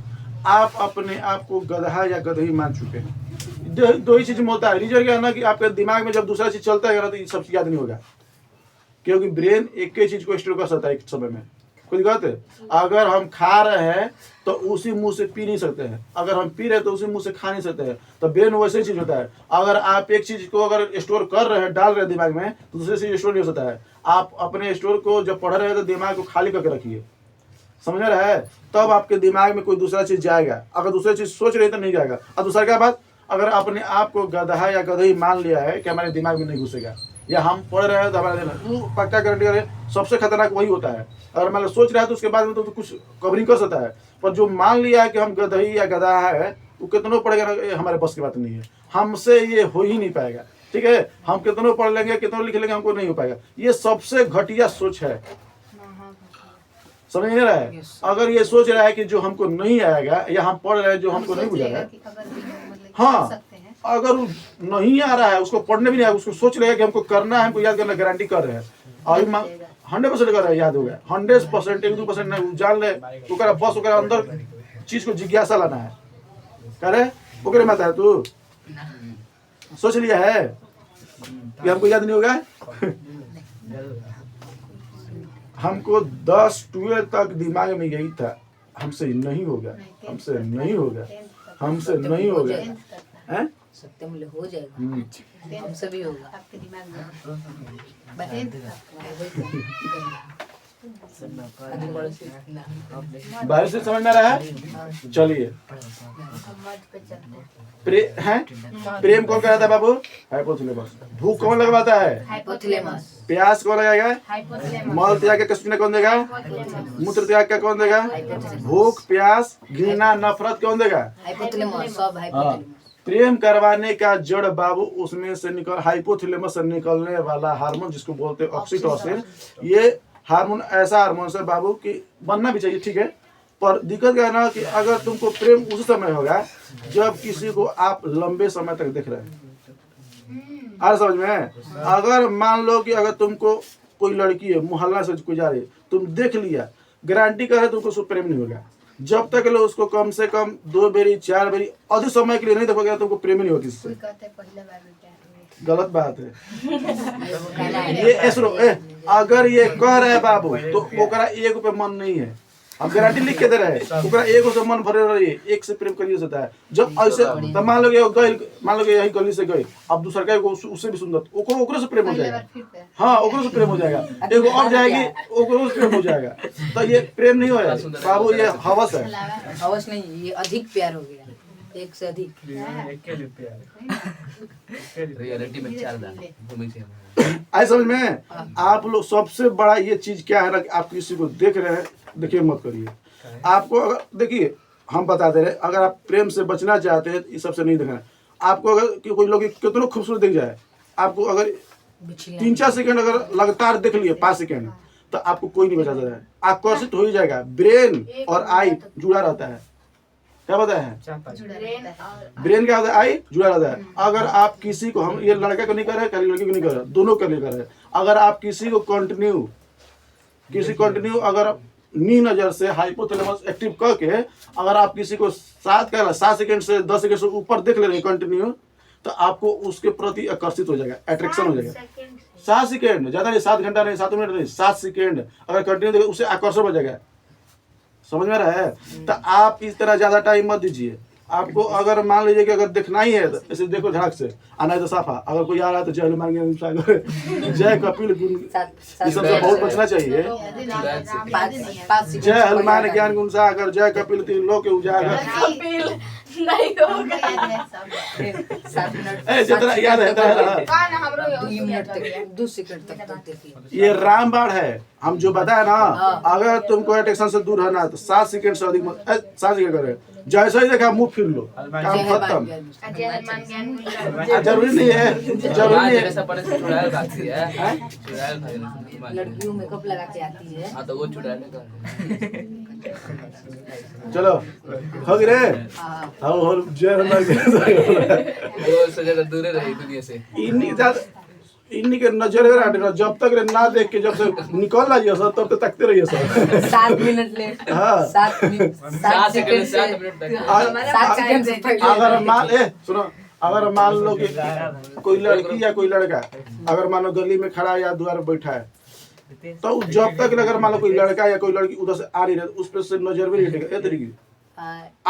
आप अपने आप को गधा या गधई मान चुके हैं। दो ही चीज में होता है। रीजन क्या है ना कि आपके दिमाग में जब दूसरा चीज चलता है ना तो ये सब याद नहीं होगा, क्योंकि ब्रेन एक ही चीज को स्टोर कर सकता है एक समय में। कोई दिक्कत है? अगर हम खा रहे हैं तो उसी मुंह से पी नहीं सकते हैं, अगर हम पी रहे हैं तो उसी मुंह से खा नहीं सकते हैं। तो ब्रेन वैसे ही चीज होता है। अगर आप एक चीज को अगर स्टोर कर रहे हैं, डाल रहे हैं दिमाग में, तो दूसरे चीज स्टोर नहीं हो सकता है। आप अपने स्टोर को जब पढ़ रहे हैं तो दिमाग को खाली करके रखिए, समझ रहे हैं? तब आपके दिमाग में कोई दूसरा चीज जाएगा। अगर दूसरा चीज सोच रहे तो नहीं जाएगा। और दूसरा क्या बात, अगर अपने आप को गधा या गधई मान लिया है कि हमारे दिमाग में नहीं घुसेगा, या हम पढ़ रहे हैं तो हमारे दिमाग पक्का गारंटी है, सबसे खतरनाक वही होता है। अगर मान लो सोच रहा है तो उसके बाद में तो कुछ कवरिंग कर सकता है, पर जो मान लिया है कि हम गधई या गधा है, वो कितनों पढ़ेगा ना, ये हमारे बस की बात नहीं है, हमसे ये हो ही नहीं पाएगा। ठीक है, हम कितनों पढ़ लेंगे, कितनों लिख लेंगे, हमको नहीं हो पाएगा। ये सबसे घटिया सोच है, समझ नहीं रहा है? अगर ये सोच रहा है कि जो हमको नहीं आएगा, या हम पढ़ रहे हैं जो हमको नहीं बुझाएगा, हाँ अगर वो नहीं आ रहा है, उसको पढ़ने भी नहीं आया, उसको सोच रहे हैं कि हमको करना है, हमको याद करना, गारंटी कर रहे हैं, और 100% कर रहे हैं, याद हो गया 100%, 1-2% नहीं जान ले, बस ओकरा अंदर चीज को जिज्ञासा लाना है। करे ओकरे मत है, तू सोच लिया है कि हमको याद नहीं होगा। हमको 10-12 तक दिमाग में यही था, हमसे नहीं होगा, हमसे नहीं होगा, हमसे नहीं होगा। हैं?
सत्यम ले हो जाएगा, हमसे भी होगा।
आपके दिमाग में
बारिश से समझ में आ रहा है? चलिए प्रेम कौन कराता है बाबू? हाइपोथैलेमस। भूख कौन लगवाता है?
हाइपोथैलेमस।
प्यास कौन लगाएगा?
हाइपोथैलेमस।
मल त्याग का कष्ट कौन देगा? मूत्र त्याग का कौन देगा? भूख, प्यास, घृणा, नफरत कौन देगा?
हाइपोथैलेमस, सब
हाँ।
हाइपोथैलेमस।
प्रेम करवाने का जड़ बाबू उसमें से निकल हाइपोथैलेमस से निकलने वाला हार्मोन जिसको बोलते हैं ऑक्सीटोसिन। ये हार्मोन ऐसा हार्मोन है बाबू कि बनना भी चाहिए, ठीक है, पर दिक्कत क्या है ना कि अगर तुमको प्रेम उस समय होगा जब किसी को आप लंबे समय तक देख रहे हैं। आ समझ में? अगर मान लो कि अगर तुमको कोई लड़की है मोहल्ला से कोई जा रही है, तुम देख लिया, गारंटी कर तुमको उसको प्रेम नहीं होगा। जब तक लो उसको कम से कम 2 बारी 4 बारी अधिक समय के लिए नहीं देखोगे तुमको प्रेम नहीं होगी इससे। गलत बात है ये। अगर ये कह रहा है बाबू तो ओकरा एक पे मन नहीं है, हम गारंटी लिख के दे रहे हैं, ओकरा एक से मन भरे रही है, एक से प्रेम करिए सकता है। जब ऐसे तो मान लो यही गली से गई, अब दूसरा का उससे भी सुंदर ओकरो से प्रेम हो जाएगा। हाँ, ओकरो से प्रेम हो जाएगा, एगो और जाएगी ओकरो से प्रेम हो जाएगा। तो ये प्रेम नहीं होगा बाबू, ये हवस है।
हवस नहीं, ये अधिक प्यार हो गया, एक से अधिक।
रियलिटी में चल रहा है।
आई समझ में? आप लोग सबसे बड़ा ये चीज क्या है ना कि आप किसी को देख रहे हैं, देखिए मत करिए। आपको अगर देखिए हम बता दे रहे, अगर आप प्रेम से बचना चाहते हैं ये सबसे नहीं देखना है। आपको अगर कोई लोग कितना खूबसूरत दिख जाए, आपको अगर 3-4 सेकंड अगर लगातार देख लिए 5 सेकंड, तो आपको कोई नहीं बचा सकता है, आकर्षित हो ही जाएगा। ब्रेन और आई जुड़ा रहता है, क्या पता है? ब्रेन क्या होता है? आई जुड़ा रहता है। अगर आप किसी को, हम ये लड़का को नहीं कर रहे, खाली लड़की को नहीं कर रहे, दोनों को नहीं कर रहे, अगर आप किसी को कंटिन्यू अगर नी नजर से हाइपोथैलेमस एक्टिव करके अगर आप किसी को 7 सेकंड से 10 सेकंड से ऊपर देख ले रहे हैं कंटिन्यू, तो आपको उसके प्रति आकर्षित हो जाएगा, अट्रैक्शन हो जाएगा। 7 सेकंड, ज्यादा नहीं, 7 घंटा नहीं, 7 मिनट नहीं, 7 सेकंड अगर कंटिन्यू देखें उससे आकर्षण हो जाएगा। समझ में रहा है? तो आप इस तरह ज्यादा टाइम मत दीजिए। आपको अगर मान लीजिए कि अगर देखना ही है तो ऐसे देखो झड़क से, आना है तो साफा। अगर कोई आ रहा है तो जय हनुमान ज्ञान सागर, जय कपिल गुण, ये सबसे बहुत बचना चाहिए। जय हनुमान ज्ञान गुण सागर, जय कपिल त्रिलोक उजागर। जितना याद है
2 मिनट तक, 2 सेकंड तक देखिए।
ये रामबाण है, हम जो बताया ना, अगर तुमको अट्रैक्शन से दूर रहना है तो 7 सेकंड से अधिक मत, 7 सेकंड करे, जैसे ही देखा मुंह फिर लो, काम खत्म। जरूरी नहीं है, जरूरी नहीं है।
लड़कियों मेकअप लगा के आती है।
हाँ तो वो चुड़ैल का
चलो हो गए रे। हाँ और जय हनुमान
वो से ज्यादा दूर रही दुनिया से।
इन्हीं के नजर में हटे, जब तक ना देख के जब से निकल रही सर तब तक तकते रहिए सर।
7 मिनट ले।
हाँ
7 सेकंड से।
अगर मान सुनो, अगर मान लो कि कोई लड़की या कोई लड़का अगर मान लो गली में खड़ा या द्वार पर बैठा है, तो जब तक अगर मान लो कोई लड़का या कोई लड़की उधर से आ रही है उस पर से नजर भी नहीं हटेगा। ये तरीके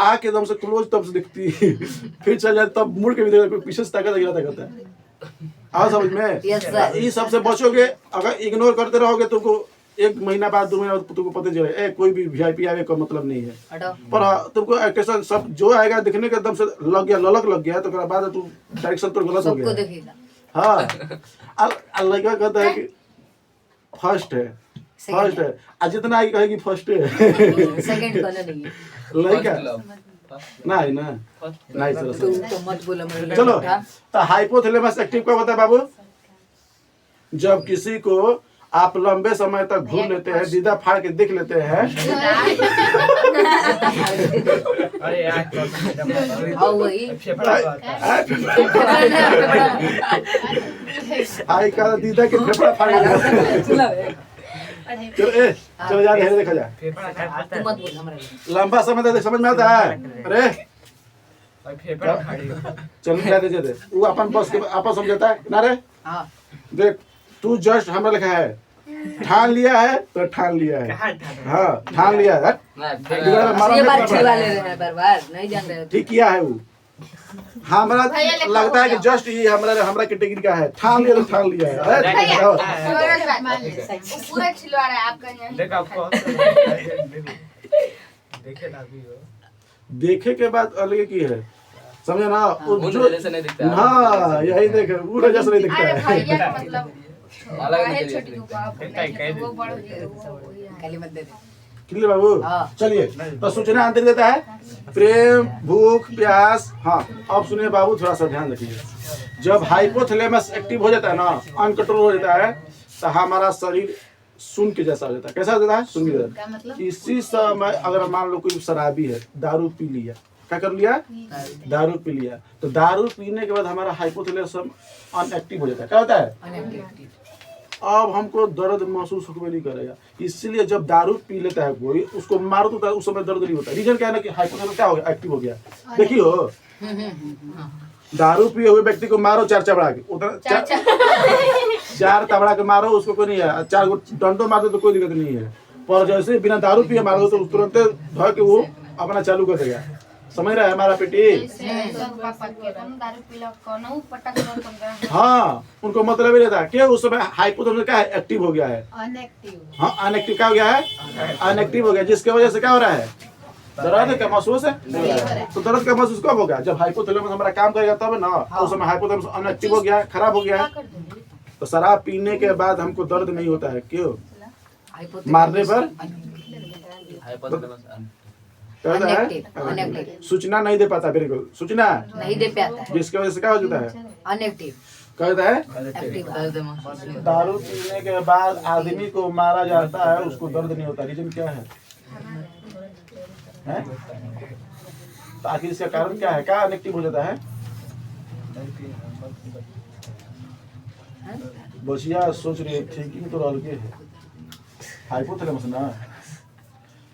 आके एकदम से क्लोज तब से दिखती है, फिर चल जाए तब मुड़ के भी देखा, पीछे से ताकत है। आओ समझ में? ये सबसे बचोगे। अगर इग्नोर करते रहोगे तुमको 1 महीना बाद 2 महीना बाद तुमको पता चलेगा कोई भी VIP आवे का मतलब नहीं है। पर तुमको अट्रैक्शन सब जो आएगा दिखने के एकदम से लग गया, ललक लग गया, तो उसके बाद तू डायरेक्शन तो गलत हो गया। हाँ लड़का कहता है कि फर्स्ट है, जितना आगे कहेगी फर्स्ट है,
सेकंड करना नहीं है
लड़का नहीं ना, नहीं सर।
तो मत बोलो मेरे।
चलो तो हाइपोथैलेमस एक्टिव कब होता है बाबू? जब किसी को आप लंबे समय तक घूर लेते हैं, दीदा फाड़ के देख लेते हैं।
अरे यार
वही
आई का दीदा के फेफड़ा फाड़ के चलो जा रहे देखा जाए।
मत बोल हमारे।
लंबा समय तक समझ में आता है? अरे चल दे वो अपन बस के आपस समझता है ना रे।
हाँ
देख तू जस्ट हमरा लिखा है ठान लिया है तो ठान लिया है। हाँ ठान लिया है।
ये बार छिड़वाले रहे बार नहीं जान रहे
ठीक किया है वो। हमारा लगता है कि जस्ट ये हमारा कैटेगरी का है। ठान लिया तो ठान लिया है।
पूरा छिलवा रहा है आपका नहीं।
देखे के बाद अलग की है, समझे ना?
उन वजह से नहीं दिखता है।
हाँ यही देखे वो जैसे नहीं दिखता
अरे
है।
भैया का मतलब
अलग
है
निकल
छोटी
जाती
को आप वो बड़ हो जाएगा वो वही है।
खाली मत दे दे
क्लियर बाबू?
हाँ।
चलिए तो सूचना आंतरिक देता है प्रेम, भूख, प्यास। हाँ अब सुनिए बाबू, थोड़ा सा ध्यान रखिए। जब हाइपोथैलेमस एक्टिव हो जाता है ना, अनकंट्रोल हो जाता है, तो हमारा शरीर सुन के जैसा हो जाता है। कैसा हो जाता है? सुन के जैसा।
मतलब
इसी समय अगर मान लो कोई शराबी है, दारू पी लिया, क्या कर लिया? दारू पी लिया, तो दारू पीने के बाद हमारा हाइपोथैलेमस अनएक्टिव हो जाता है। क्या होता है?
अनएक्टिव
अब हमको दर्द महसूस होकर नहीं करेगा। इसलिए जब दारू पी लेता है कोई, उसको मारो तो उस समय दर्द नहीं होता। रीजन क्या है ना कि हाइपोथैलेमस क्या हो गया? एक्टिव हो गया। देखियो दारू पिए हुए व्यक्ति को मारो 4 चबड़ा के, उतना 4 तबड़ा के मारो, उसको कोई नहीं है। 4 गो डंडो मार दो तो कोई दिक्कत नहीं है। पर जैसे बिना दारू पिए मारो तो तुरंत धो के वो अपना चालू कर देगा। समझ रहा है हमारा बेटी? हाँ उनको मतलब ही रहता है कि उस समय हाइपोथैलेमस क्या है? एक्टिव हो गया है। हाँ अनएक्टिव क्या हो गया है? अनएक्टिव हो गया, जिसके वजह से क्या हो रहा है? दर्द का महसूस है। तो दर्द का महसूस कब होगा? जब हाइपोथैलेमस हमारा काम करेगा तब ना। उस समय हाइपोथैलेमस अनएक्टिव हो गया है, खराब हो गया है। तो शराब पीने के बाद हमको दर्द नहीं होता है। क्यों? मारने पर सूचना नहीं दे पाता, बिल्कुल सूचना
नहीं दे पाता है,
जिसकी वजह से क्या हो जाता है?
अनएक्टिव
क्या होता है?
एक्टिव
दारू पीने के बाद आदमी को मारा जाता है, उसको दर्द नहीं होता। रीजन क्या है? हैं? तो आखिर इसका कारण क्या है? क्या अनएक्टिव हो जाता है? बचिया सोच रही है, थिंकिंग तो अलग है। हाइपोथैलेमस ना,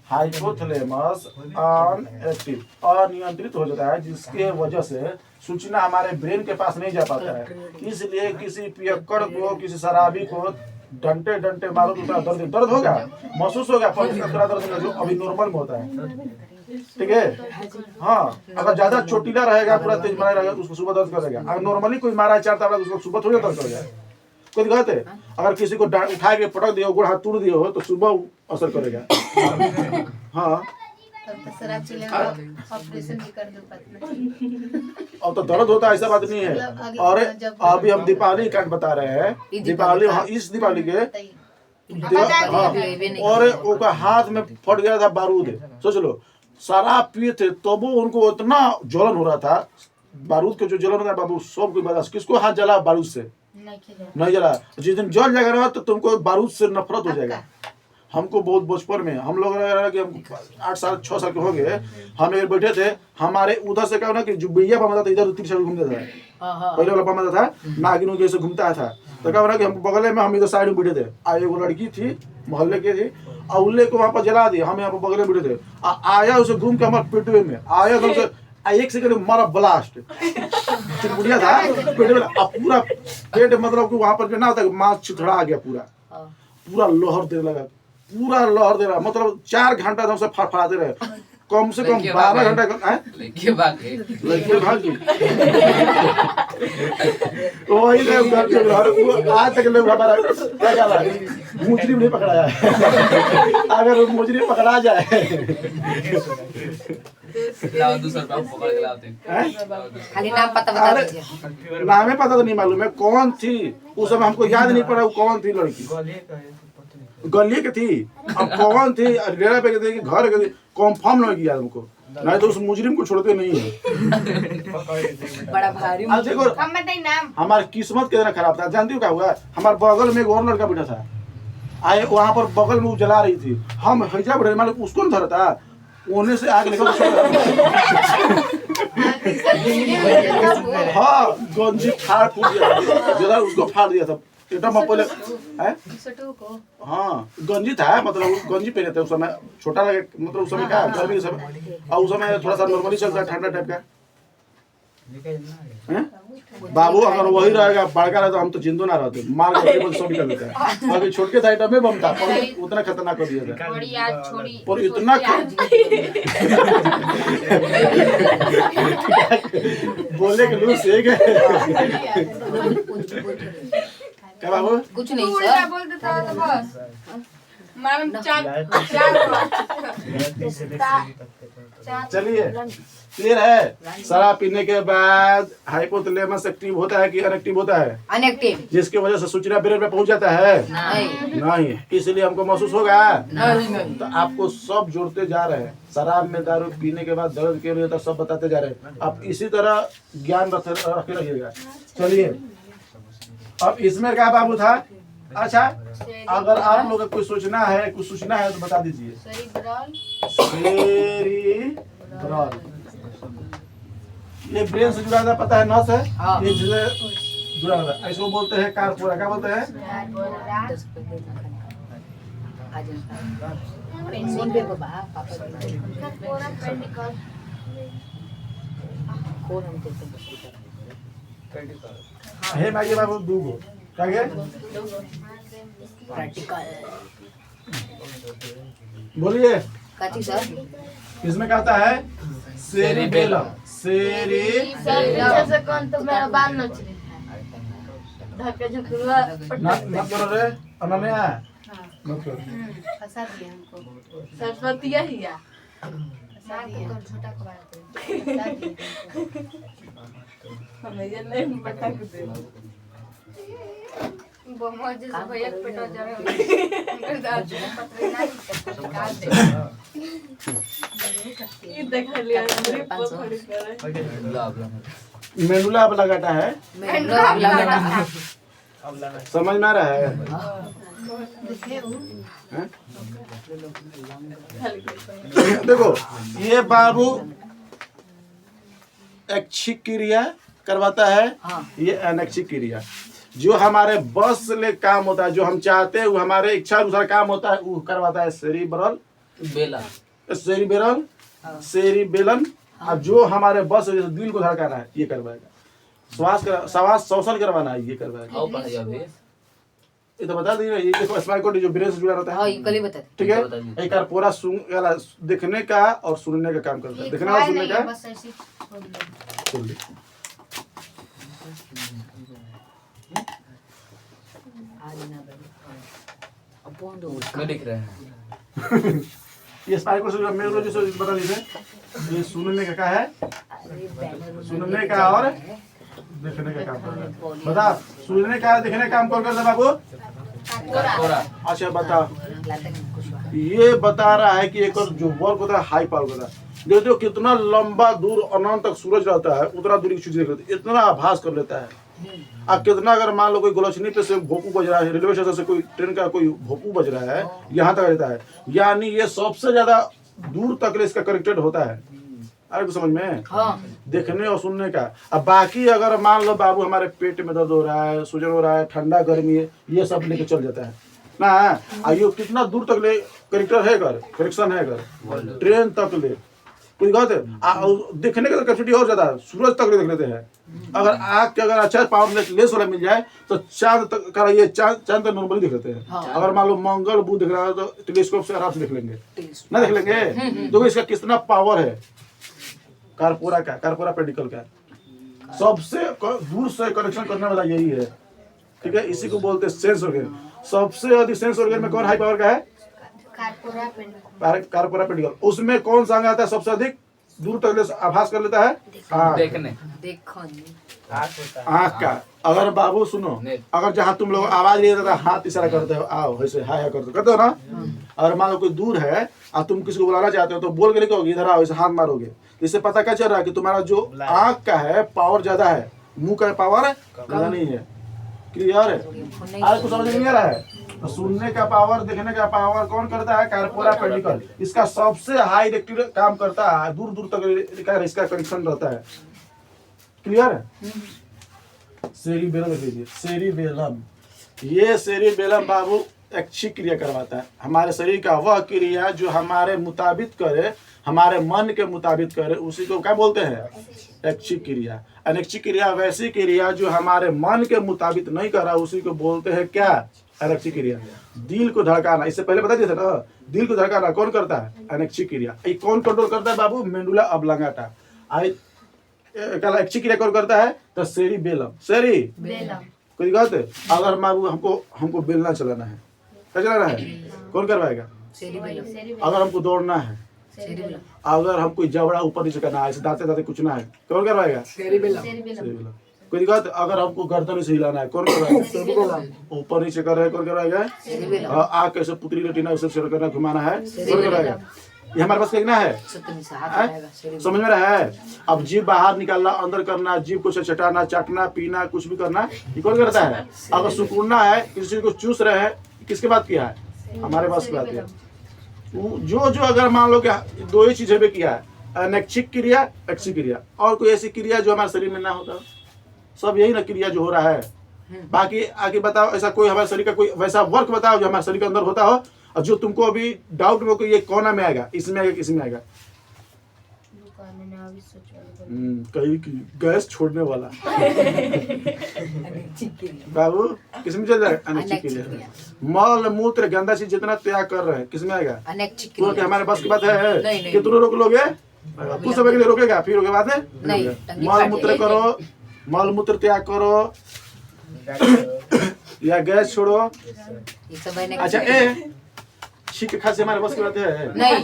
हाइपोथैलेमस अनएक्टिव, अनियंत्रित हो जाता है, जिसके वजह से सूचना हमारे ब्रेन के पास नहीं जा पाता है। इसलिए किसी पियक्कड़ को, किसी शराबी को डंटे डंटे मारो तो उसका दर्द होगा, महसूस होगा, पर उसका थोड़ा दर्द जो अभी नॉर्मल में होता है। ठीक है? हाँ अगर ज्यादा चोटीला रहेगा, पूरा तेज मारा रहेगा तो उसको सुबह दर्द करेगा। अगर नॉर्मली कोई मारा है 4 तबला तो उसको सुबह थोड़ी दर्द करेगा। कोई दिक्कत है? अगर किसी को उठा के पटक दिया, गोड़ हाथ तोड़ दिया हो तो सुबह असर करेगा। हाँ
ऑपरेशन भी कर दो पतना।
अब तो दर्द होता है, ऐसा बात नहीं है। और अभी हम दीपावली कांड बता रहे हैं। दीपावली, हाँ इस दीपावली के और उनका हाथ में फट गया था बारूद। सोच लो, शराब पिए थे तो वो उनको इतना जलन हो रहा था। बारूद के जो जलन होता है बाबू, सब कोई बर्दाश्त। किसको हाथ जला? बारूद से नहीं जला। जिस दिन जल जाएगा ना तो तुमको बारूद से नफरत हो जाएगा। हमको बहुत बचपन में हम लोग कि हम 8 साल 6 साल के हो गए, हम एक बैठे थे, हमारे उधर से क्या ना कि जो बिया बना था इधर 3 साल घूमता था। पहले वाला बना था नागिनों जैसे घूमता था। तो क्या बना कि हम बगल में, हम इधर साइड में बैठे थे। एगो लड़की थी, मोहल्ले की थी, औले को वहाँ पर जला दिया। हम यहाँ पर बगल में बैठे थे। आया उसे घूम के हमारे पेटवे में आया, तो उसे 1 सेकंड में मारा ब्लास्ट। चिड़मुड़िया था पेट में, पूरा पेट मतलब कि वहाँ पर ना होता मांस छिथड़ा आ गया, पूरा लोहर देने लगा, पूरा लोहर दे रहा। मतलब 4 घंटा हमसे फड़फड़ाते रहे, कम से कम 12 घंटा। लड़की भाग गई। वही आज तक लोग हमारा क्या कह रहा है, मुजरिम नहीं पकड़ाया है। अगर मुजरिम पकड़ा जाए
खाली नाम पता बता दीजिए।
नामे पता तो नहीं मालूम है कौन थी उस समय, हमको याद नहीं पड़ा कौन थी लड़की। गली की थी, अब कौन थी, डेरा पे गई, घर गई, कंफर्म नहीं किया हमको। नहीं तो उस मुजरिम को छोड़ते नहीं है।
बड़ा भारी।
अब देखो हमारी किस्मत कितना खराब था। जानती हो क्या हुआ? हमारे बगल में एक और लड़का बैठा था, आए वहाँ पर बगल में वो जला रही थी, हम हैजा बैठे, मतलब उसको नहीं धरता, ओने से आग निकल। हाँ गंजी फाड़ फूट दिया, उसको फाड़ दिया था एकदम। पहले हाँ गंजी था, मतलब गंजी पहने थे उस समय, छोटा लगे, मतलब उस समय क्या गर्मी के समय, और उस समय थोड़ा सा नॉर्मली चलता है, ठंडा टाइप का। हैं? बाबू अगर वही रहेगा बड़का रहे तो हम तो जिंदो ना रहते, मार के बोल सब निकल देता है। अभी छोटे साइड में बनता पर उतना खतरनाक कर दिया था
थोड़ी आज छोड़ी
पर इतना बोले के लोग से गए क्या बाबू
कुछ नहीं
उल्टा
सर।
बोल देता है तो बस मैडम चार
चलिए क्लियर है। शराब पीने के बाद हाइपोथैलेमस एक्टिव होता है कि अनएक्टिव होता है,
अनएक्टिव
जिसकी वजह से सूचना ब्रेन में पहुंच जाता है
नहीं
नहीं, इसलिए हमको महसूस होगा
नहीं
तो आपको सब जोड़ते जा रहे हैं। शराब में दारू पीने के बाद दर्द के लिए तो सब बताते जा रहे हैं। आप इसी तरह ज्ञान रखे रहिएगा। चलिए अब इसमें क्या बाबू था। अच्छा अगर आप लोग को कोई सोचना है कुछ सोचना है तो बता दीजिए।
सेरिब्रल
सेरिब्रल ये ब्रेन से जुड़ा था, पता है नस है
हाँ।
ये जिससे जुड़ा था, इसको बोलते हैं कार्पोरा। क्या बोलते हैं
10 रुपए दे दो खाने। आज फोन पे बाबा पापा
पूरा पेंडिकल
कौन हम देते
हे मागे बाबू दूगो क्या गे
प्रैक्टिकल
बोलिए।
काची सर
इसमें कहता है सेरिबेलम सेरी
से कौन तो मेरा बाल नोच रही धक्के झुकवा
मत करो रे अनन्या मत करो।
फंसा दिया हमको सरस्वती ही या फंसा दिया छोटा कबाड़ हमें ये नहीं बता के दे बमो जैसे भैया पेटो जा रहे हो दाल पत्रे नहीं काट दे ये देख लिया ड्रिप पकड़ करे
मेंडुला अब लगाता है,
मैं लोग लगा
समझ में आ रहा है हैं? देखो ये बाबू ऐच्छिक क्रिया करवाता है,
हाँ।
ये अनैच्छिक क्रिया जो हमारे बस ले काम होता है, जो हम चाहते हैं वो हमारे इच्छा अनुसार काम होता है वो करवाता है सेरिब्रल
बेला
सेरिबेरल सेरिबेलन। अब जो हमारे बस जैसे दिल को धड़काना है ये करवाएगा, श्वास श्वसन करवाना है ये करवाएगा।
आओ पढ़ाई अभी
ये तो बता दीजिए। ये देखो स्पाइनल कॉर्ड जो ब्रेन से जुड़ा रहता
हाँ
है,
ये कल ही बता
ठीक है। एक पूरा देखने का और सुनने का काम करता है, देखना और सुनने का।
बस ऐसे छोड़ दो
सुन ली।
आज ना अब बंद हो
उसमें लिख रहे हैं
ये स्पाइनल कॉर्ड से मेरे जैसे बता दीजिए। ये सुनने का क्या है,
अरे बैनर
सुनने का और देखने का काम करता है। बता सुनने का देखने का काम कौन करता है बाबू।
थोड़ा
अच्छा बता ये बता रहा है कि एक और जो वर्क होता है हाई पावर होता है। देखो कितना लंबा दूर अनंत तक सूरज रहता है उतना दूरी की चीज देख लेते इतना आभास कर लेता है। अब कितना अगर मान लो कोई गोलछनी पे से भोपू बज रहा है, रेलवे स्टेशन से कोई ट्रेन का कोई भोपू बज रहा है यहाँ तक रहता है, यानी ये सबसे ज्यादा दूर तक इसका कनेक्टेड होता है। अरे को समझ में
हाँ
देखने और सुनने का। अब बाकी अगर मान लो बाबू हमारे पेट में दर्द हो रहा है, सूजन हो रहा है, ठंडा गर्मी है, ये सब लेके चल जाता है ना। आइयो कितना दूर तक ले कनेक्टर है कर कनेक्शन है कर ट्रेन तक ले कोई गलत है। देखने का तो कैपेसिटी और ज्यादा है, सूरज तक ले देख लेते हैं। अगर आग के अगर अच्छा पावर लेंस वाला मिल जाए तो चांद तक का ये चांद तक नॉर्मली देख लेते हैं।
हाँ।
अगर मान लो मंगल बुध दिख रहा है तो टेलीस्कोप से आराम से देख लेंगे ना, देख लेंगे। देखो इसका कितना पावर है कार्पोरा का, कार्पोरा पेडिकल का सबसे दूर से कनेक्शन करने वाला यही है, ठीक है। इसी को बोलते हैं सेंस ऑर्गन। सबसे अधिक सेंस ऑर्गन में कौन हाई पावर का है, कार्पोरा पेडिकल। उसमें कौन सा अंग आता है सबसे अधिक दूर तक आभास कर लेता है, आँख।
देखने
देखो नहीं
आँख का। अगर बाबू सुनो, अगर जहाँ तुम लोग आवाज नहीं देता हाथ इशारा करते हो, आओ ऐसे हाय करते हो ना। अगर मान लो कोई दूर है और तुम किसी को बुलाना चाहते हो तो बोल के लिखोगे इधर आओ, ऐसे हाथ मारोगे। इससे पता क्या चल रहा है कि तुम्हारा जो आँख का है पावर ज्यादा है, मुंह का पावर ज्यादा नहीं है। क्लियर है? आज कुछ समझ में नहीं आ रहा है। तो सुनने का पावर, देखने का पावर कौन करता है, कार्पोरा पेडिकल। इसका सबसे हाई इलेक्ट्रिक काम करता है, दूर दूर तक इसका कनेक्शन रहता है। क्लियर है? सेरिबेलम देख लीजिए, सेरिबेलम। ये सेरिबेलम बाबू ऐच्छिक क्रिया करवाता है। हमारे शरीर का वह क्रिया जो हमारे मुताबिक करे हमारे मन के मुताबिक करे उसी को क्या बोलते हैं ऐच्छिक क्रिया। अनैच्छिक क्रिया वैसी क्रिया जो हमारे मन के मुताबिक नहीं कर रहा उसी को बोलते हैं क्या अनैच्छिक क्रिया। दिल को धड़काना, इससे पहले बता दिया था ना, दिल को धड़काना कौन करता है अनैच्छिक क्रिया। ये कौन कंट्रोल करता है बाबू मेंडुला ऑब्लांगाटा। ऐच्छिक क्रिया कौन करता है तो सेरिबेलम। कोई दिक्कत है? अगर बाबू हमको बेलना चलाना है, क्या चलाना है, कौन करवाएगा? अगर हमको दौड़ना है, अगर हमको जबड़ा ऊपर नीचे करना है, ऐसे दाते दाते कुछ ना है, कौन करवाएगा? सेरिबेलम। कोई दिक्कत? अगर हमको गर्दन से हिलाना है, कौन करवाएगा? ऊपर नीचे कर रहे हैं, कौन करवाएगा? आँख कैसे पुतली रेटिना उसे करना घुमाना है, कौन करवाएगा? ये हमारे पास कहना है, समझ में रहा है? अब जीभ बाहर निकालना, अंदर करना, जीभ को चटाना, चाटना, पीना, कुछ भी करना, ये कौन करता है? अगर सुकूनना है, किसी को चूस रहे हैं, किसके बात किया है? हमारे पास की बात किया। जो अगर मान लो कि दो ही चीजें भी किया है, अनैच्छिक क्रिया, ऐच्छिक क्रिया, और कोई ऐसी क्रिया जो हमारे शरीर में ना होता, सब यही ना क्रिया जो हो रहा है। बाकी आगे बताओ ऐसा कोई हमारे शरीर का कोई वैसा वर्क बताओ जो हमारे शरीर के अंदर होता हो और जो तुमको अभी डाउट हो कि ये कौन में आएगा, इसमें आएगा, किसमें आएगा? कहीं गैस छोड़ने वाला बाबू किसमें चल जाएगा? अनैच्छिक क्रिया। मल मूत्र गंदा चीज जितना त्याग कर रहे हैं किसमें आएगा? तो हमारे बस की बात है कितना रोक लोगे? कुछ समय के लिए रोकेगा, फिर उसके बाद में मल मूत्र करो, मल मूत्र त्याग करो या गैस छोड़ो। अच्छा छींक खांसी हमारे बस की बात है नहीं?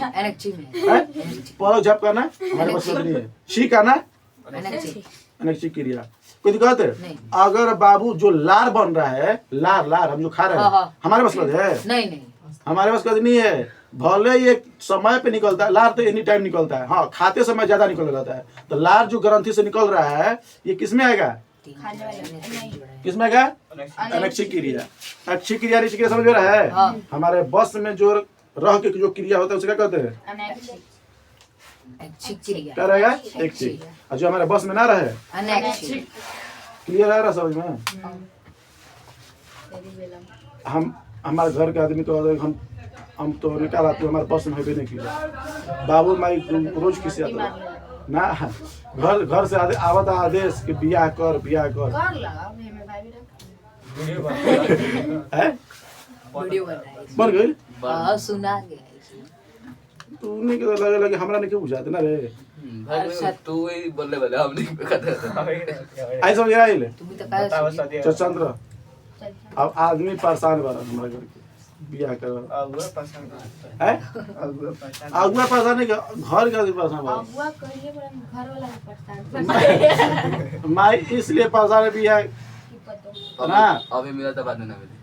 पलक झप करना हमारे बस की बात नहीं है। छींक आना अनैच्छिक क्रिया। कोई दिक्कत है? अगर बाबू जो लार बन रहा है, लार हम जो खा रहे हैं, हमारे बस की बात है? नहीं, हमारे बस की बात नहीं है। भले ये समय पे निकलता है, लार तो एनी टाइम निकलता है, हाँ खाते समय ज्यादा निकल जाता है। तो लार जो ग्रंथि से निकल रहा है ये किसमें आएगा? किसमें आएगा? अनैच्छिक क्रिया। ऐच्छिक क्रिया ऐच्छिक क्रिया समझ में रहा है? हमारे बस में जो रह के जो क्रिया होता है उसे क्या कहते हैं? क्या रहेगा? ऐच्छिक। और जो हमारे बस में ना रहे क्लियर है समझ में? हम हमारे घर के आदमी को हम तो निकाल आते हमारे बस में नहीं किया। बाबू माई रोज किसी आता ना, घर से आवत आदेश कि बियाह कर बन गई
सुना गया
तूने के लगे हमरा नहीं बुझाते ना रे
तू ही बोलने वाला हम नहीं कहते
आई समझ रहा है
तुम तो कह
चंद्र। अब आदमी परेशान बा हमरा घर के बियाह कर अगुआ परेशान नहीं घर का परेशान बा माई इसलिए परेशान है बियाह ना।
अभी मिला तो बात नहीं मिली,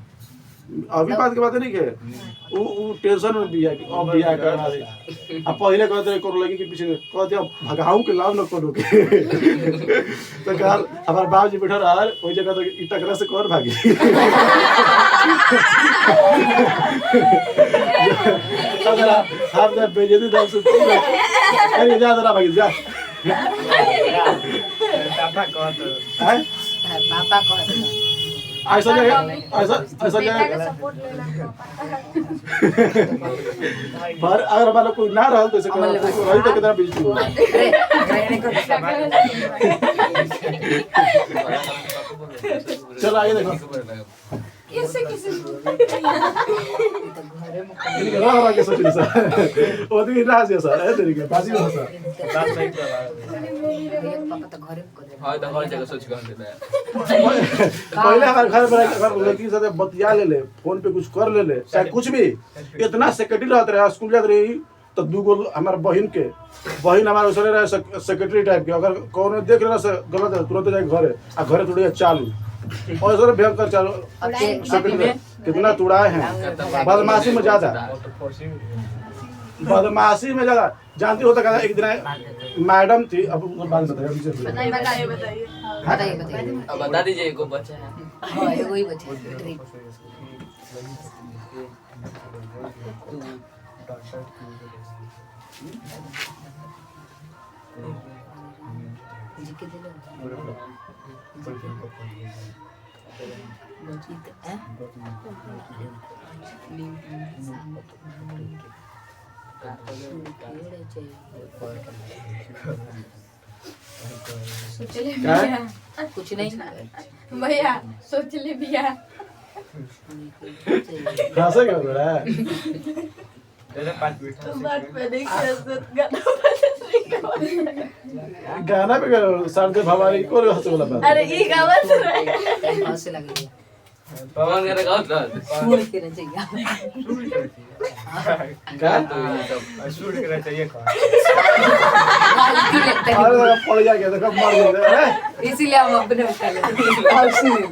अभी बात के बात नहीं के वो टेंशन में बियाह की अब बियाह करना दे। अब पहले कहते करो लगी कि पीछे कहते भगाऊ के लाभ न करो के तो कल हमारे बाबू जी बैठा रहा वही जगह तो इटकरा से कौन भागी अगर आप जब बेइज्जती दाम से अरे जा जरा भागी जा
पापा कहते
ऐसा जगह पर अगर हमारा कोई ना रहा तो ऐसे वही तो कितना बिजली चलो आगे देखो रहा के सोच सर वो भी राज है सर है तरीके बाजी हो सर
पापा तो घरे में
हां तो हर जगह सोच के देता है।
पहले हमारे घर पर अगर लड़की से बतिया ले फोन पे कुछ कर ले चाहे कुछ भी इतना सेक्रेटरी रहते रहे स्कूल जाते रही तो दूगो हमारे बहन हमारे उसने रहे सेक्रेटरी टाइप के अगर कौन देख रहा से गलत है तुरंत जाए घरे आ घरे थोड़ी चालू और सर भयंकर चालू सेक्रेटरी कितना तुड़ाए हैं बदमाशी में ज्यादा जानती हो तो कहता एक दिन मैडम थी अब बात बताइए
अब बता दीजिए को बच्चा है
हां एगो ही बच्चा है जी के दिलो
सोचले
क्या?
बिया
कुछ नहीं
भैया सोचले बिया
कैसे कर रहा है
बात पे देख के गाना बजा
गाना पे शांति भवानी को हंस बोला था
अरे ई गावा सुन रहा है
हंसे लगे
पवन गाना गाओ था
सुन के रह चाहिए
क्या
शूट करना चाहिए
गलती लगता है
अरे लगा पड़ गया तो कब मर गए
इसीलिए हम अपने उठा लेते हैं और सुन लिए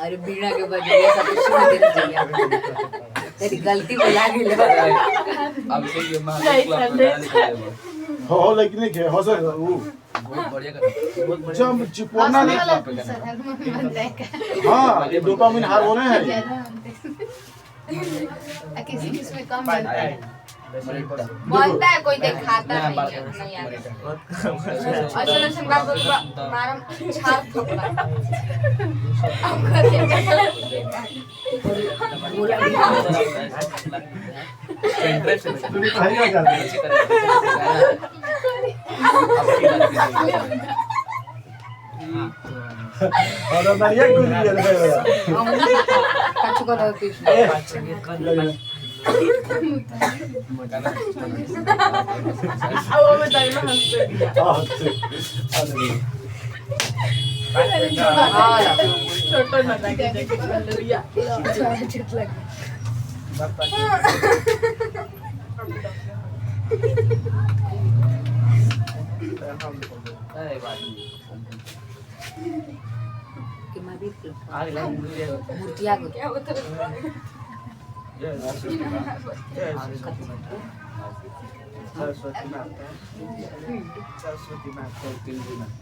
अरे बीड़ा के बजाय सब कुछ सुन देना चाहिए तेरी गलती बोला के ले
अब से ये मां
हो लेकिन नहीं है हो सर वो
बहुत बढ़िया कर
जब चिपोना नहीं हाँ ये डोपामिन हार्मोन है
किसी किसी में कम
बनता है
बनता है कोई दिखाता नहीं है नहीं आता ऐसा ऐसा बात बोल मारम छाप थपड़ा अब करके
तू भी कहीं जाते और ना ये कुछ नहीं है
कच्चू का पीस
अब वो बताइए ना हंसते छोटो ना लगे देखिए
अरे बात
कि मैं भी
आग लगी मुझे
मूर्तियां को
क्या होता है
सरस्वती माता सरस्वती माता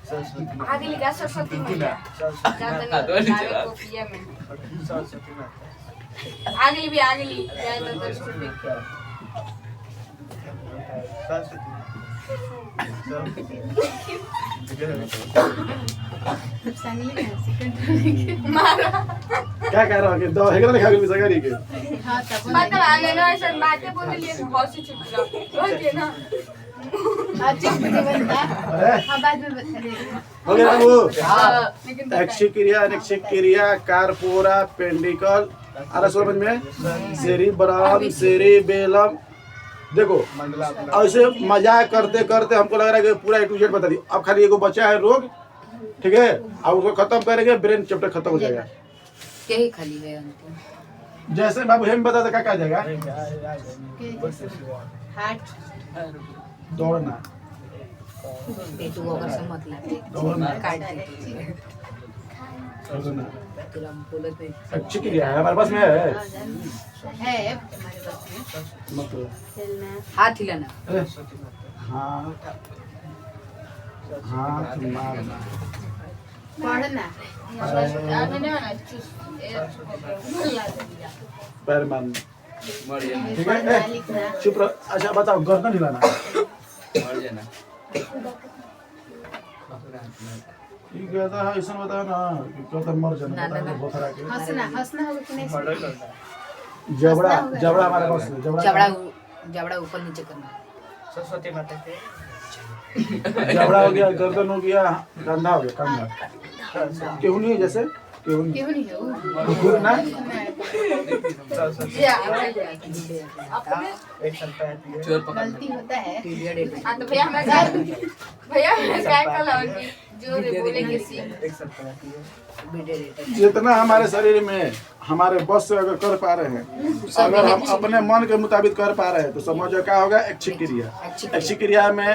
सरस्वती
आगे लिखा सरस्वती मैया
सरस्वती
ज्यादा नहीं गावे को पिया में
सरस्वती माता
आगे भी आगे ली ज्यादा सरस्वती
सरस्वती
मारा
क्या कह रहा है कि दो हेगरा लिखा के बिसा करी के
मतलब आगे ना ऐसा बातें बोल लिए बहुत सी चुटला ओके ना
अरे
हाँ बाद में बता देंगे
हो गया ना वो
लेकिन
एक्शिक्रिया कार्पोरा पेंडिकल अरे समझ में सेरिब्रम सेरिबेलम देखो ऐसे मजाक करते करते हमको लग रहा है कि पूरा A to Z बता दी अब खाली एगो बचा है रोग ठीक है अब उसको खत्म करेंगे ब्रेन चैप्टर खत्म हो जाएगा
यही खाली है अंतिम
जैसे बाबू हम बता क्या कहा जाएगा दौड़ना
पेटू अगर से मत लगे
दौड़ना
काट दे
दौड़ना
तेरा बोलत नहीं
एक्शिक्रिया है हमारे पास में है
हमारे पास में
मतलब
हाथ हिलाना
अरे, हाँ हाँ मारना
पढ़ना आगे नहीं होना चूस
पैर मारना
मर जाना
ठीक है चुप रहो अच्छा बताओ गर्दन हिलाना
मर जाना
ठीक है तो ऐसा बताओ ना कि कहता मर जाना
ना, ना, ना।
बहुत तरह के
हंसना हंसना होगा कि नहीं
मर्डर करना
जबड़ा जबड़ा हमारे पास में
जबड़ा जबड़ा ऊपर नीचे करना
सरस्वती माता के
जबड़ा हो गया गर्दन हो गया कंधा हो गया कंधा क्यों नहीं है जैसे क्यों नहीं
क्यों नहीं है वो
घूरना
सरस्वती
या
एक संता है
चोर पकड़
गलती होता है
पीरियड
हाँ तो भैया हमें क्या कल जो रे बोलेंगे सी
एक संता है
जितना हमारे शरीर में हमारे बस से अगर कर पा रहे हैं अगर हम अपने मन के मुताबिक कर पा रहे हैं तो समझो क्या होगा एक्शिक्रिया एक्शिक्रिया में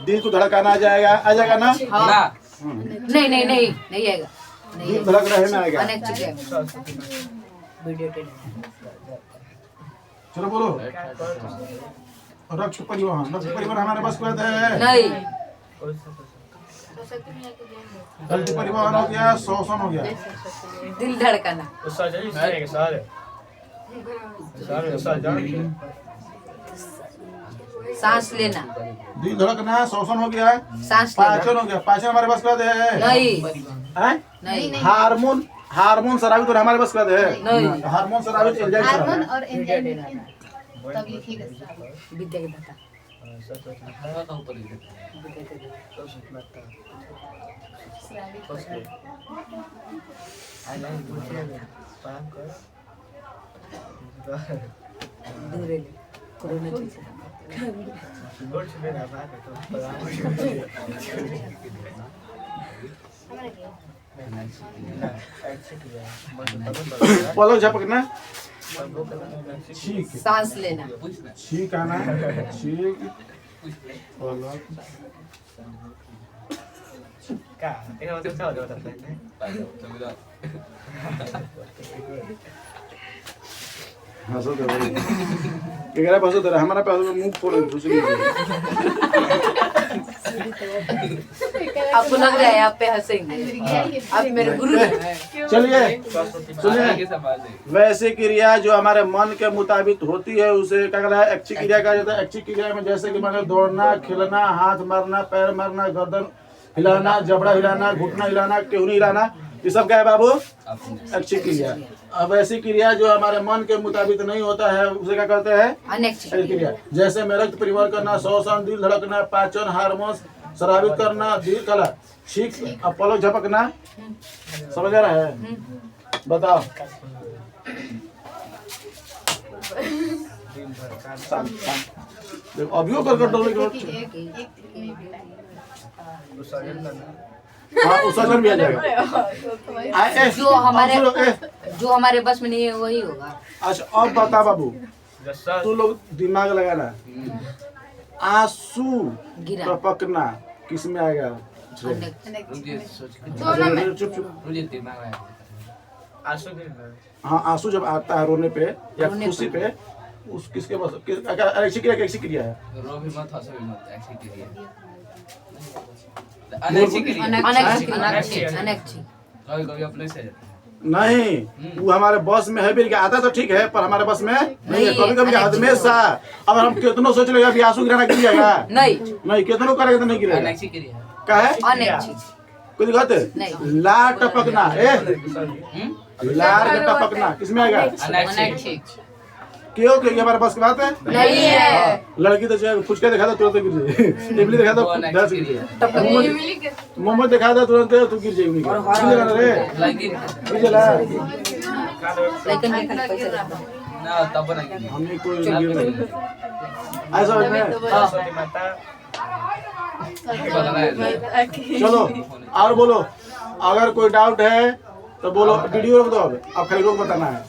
दिल को धड़काना आ जाएगा ना
ना
नहीं नहीं नहीं नहीं आएगा नहीं
दिल धड़क रहे में आएगा
अनेक चीजें वीडियो टेड
चलो बोलो रक्त परिवहन हमारे पास में है
नहीं
रक्त परिवहन हो गया शोषण हो गया
दिल धड़काना
तो सर्जरी करेंगे सर सर्जन
सांस लेना
दिल धड़कना शोषण हो गया
सांस लेना
पाचन हो गया पाचन हमारे पास में है
नहीं
हैं?
नहीं
हार्मोन शराबी तो हमारे बस का है
नहीं।
हार्मोन शराबी एंजाइम
हार्मोन
शराबी
और एंजाइम तब लिखिएगा साहब।
विद्या के दाता
सरस्वती माता
हाँ का ऊपर लिख दे
विद्या के दाता
सरस्वती माता
श्रावित
फर्स्ट
करा।
आई लाइक बुझे पाम कर
दूर ले कोरोना से
गोड़ से मेरा बात है तो
पलक झपकना छींक
सांस लेना
पूछ ना
छींक आना छींक पलक
का तेरा मतलब क्या होता है
समझा
हंसो दे भाई केकरा हंसो दे हमारा पे मुंह फोड़ दूसरी
आपको लग रहा है आप पे हंसेंगे आप मेरे गुरु हैं
चलिए
सरस्वती
सुनिए
आगे समाज है
वैसे क्रिया जो हमारे मन के मुताबिक होती है उसे क्या कहता है ऐच्छिक क्रिया कहा जाता है। ऐच्छिक क्रिया में जैसे कि माने दौड़ना खेलना हाथ मारना पैर मारना गर्दन हिलाना जबड़ा हिलाना घुटना हिलाना टेहनी हिलाना ये सब क्या है बाबू ऐच्छिक क्रिया। अब ऐसी क्रिया जो हमारे मन के मुताबिक नहीं होता है उसे क्या कहते हैं
अनैच्छिक
ऐच्छिक क्रिया। जैसे में रक्त परिवहन करना श्वसन दिल धड़कना पाचन हार्मोन शराबित करना दिल कला छींक और पलक झपकना समझ आ रहा है बताओ
दिन भर काम
शांत शांत देखो अभियो कर डर
एक में भी
विसर्जन करना
हाँ उसर्जन भी आ जाएगा
जो हमारे बस में नहीं है वही होगा
अच्छा अब बता बाबू
जैसा
तू लोग दिमाग लगाना आंसू
गिरा
टपकना किस में आएगा
अनैच्छिक
रुक ये सोच के
दोनों में
चुप चुप
रुक ये दिमाग में
आंसू गिरना
हाँ आंसू जब आता है रोने पे या
रोने
खुशी पे उस किसके बस ऐसी क्रिया कैसी क्रिया है
रो भी मत हंसो भी मत ऐसी क्रिया अनैच्छिक क्रिया
अनैच्छिक अनैच्छिक
कभी कभी अपने से
नहीं वो हमारे बस में है भी नहीं आता तो ठीक है पर हमारे बस में नहीं है
नहीं,
कभी कभी
अनैच्छिक
हमेशा अगर हम कितनों सोच लेगा अभी आंसू गिराना गिर जाएगा
नहीं
नहीं कितनों करेगा तो नहीं गिरेगा
अनैच्छिक क्रिया
क्या है
अनैच्छिक
कुछ कहते
नहीं।
लार टपकना लार का टपकना किसमें आएगा
अनैच्छिक
क्यों क्योंकि हमारे पास की बात है
नहीं है
लड़की तो चाहे फुचका दिखा दो तुरंत गिर जाए इमली दिखा दो
वो
10
अनैच्छिक
गिर
क्रिया
जाए मोहम्मद दिखा दो तुरंत तू गिर जाएगी रे
लगी
गिर जाला
लेकिन पैसे देना
ना तब ना क्रिया
हमने कोई गिर नहीं ऐसा समझ में
सरस्वती माता
चलो और बोलो अगर कोई डाउट है तो बोलो वीडियो रोक दो अब खाली रोक बताना है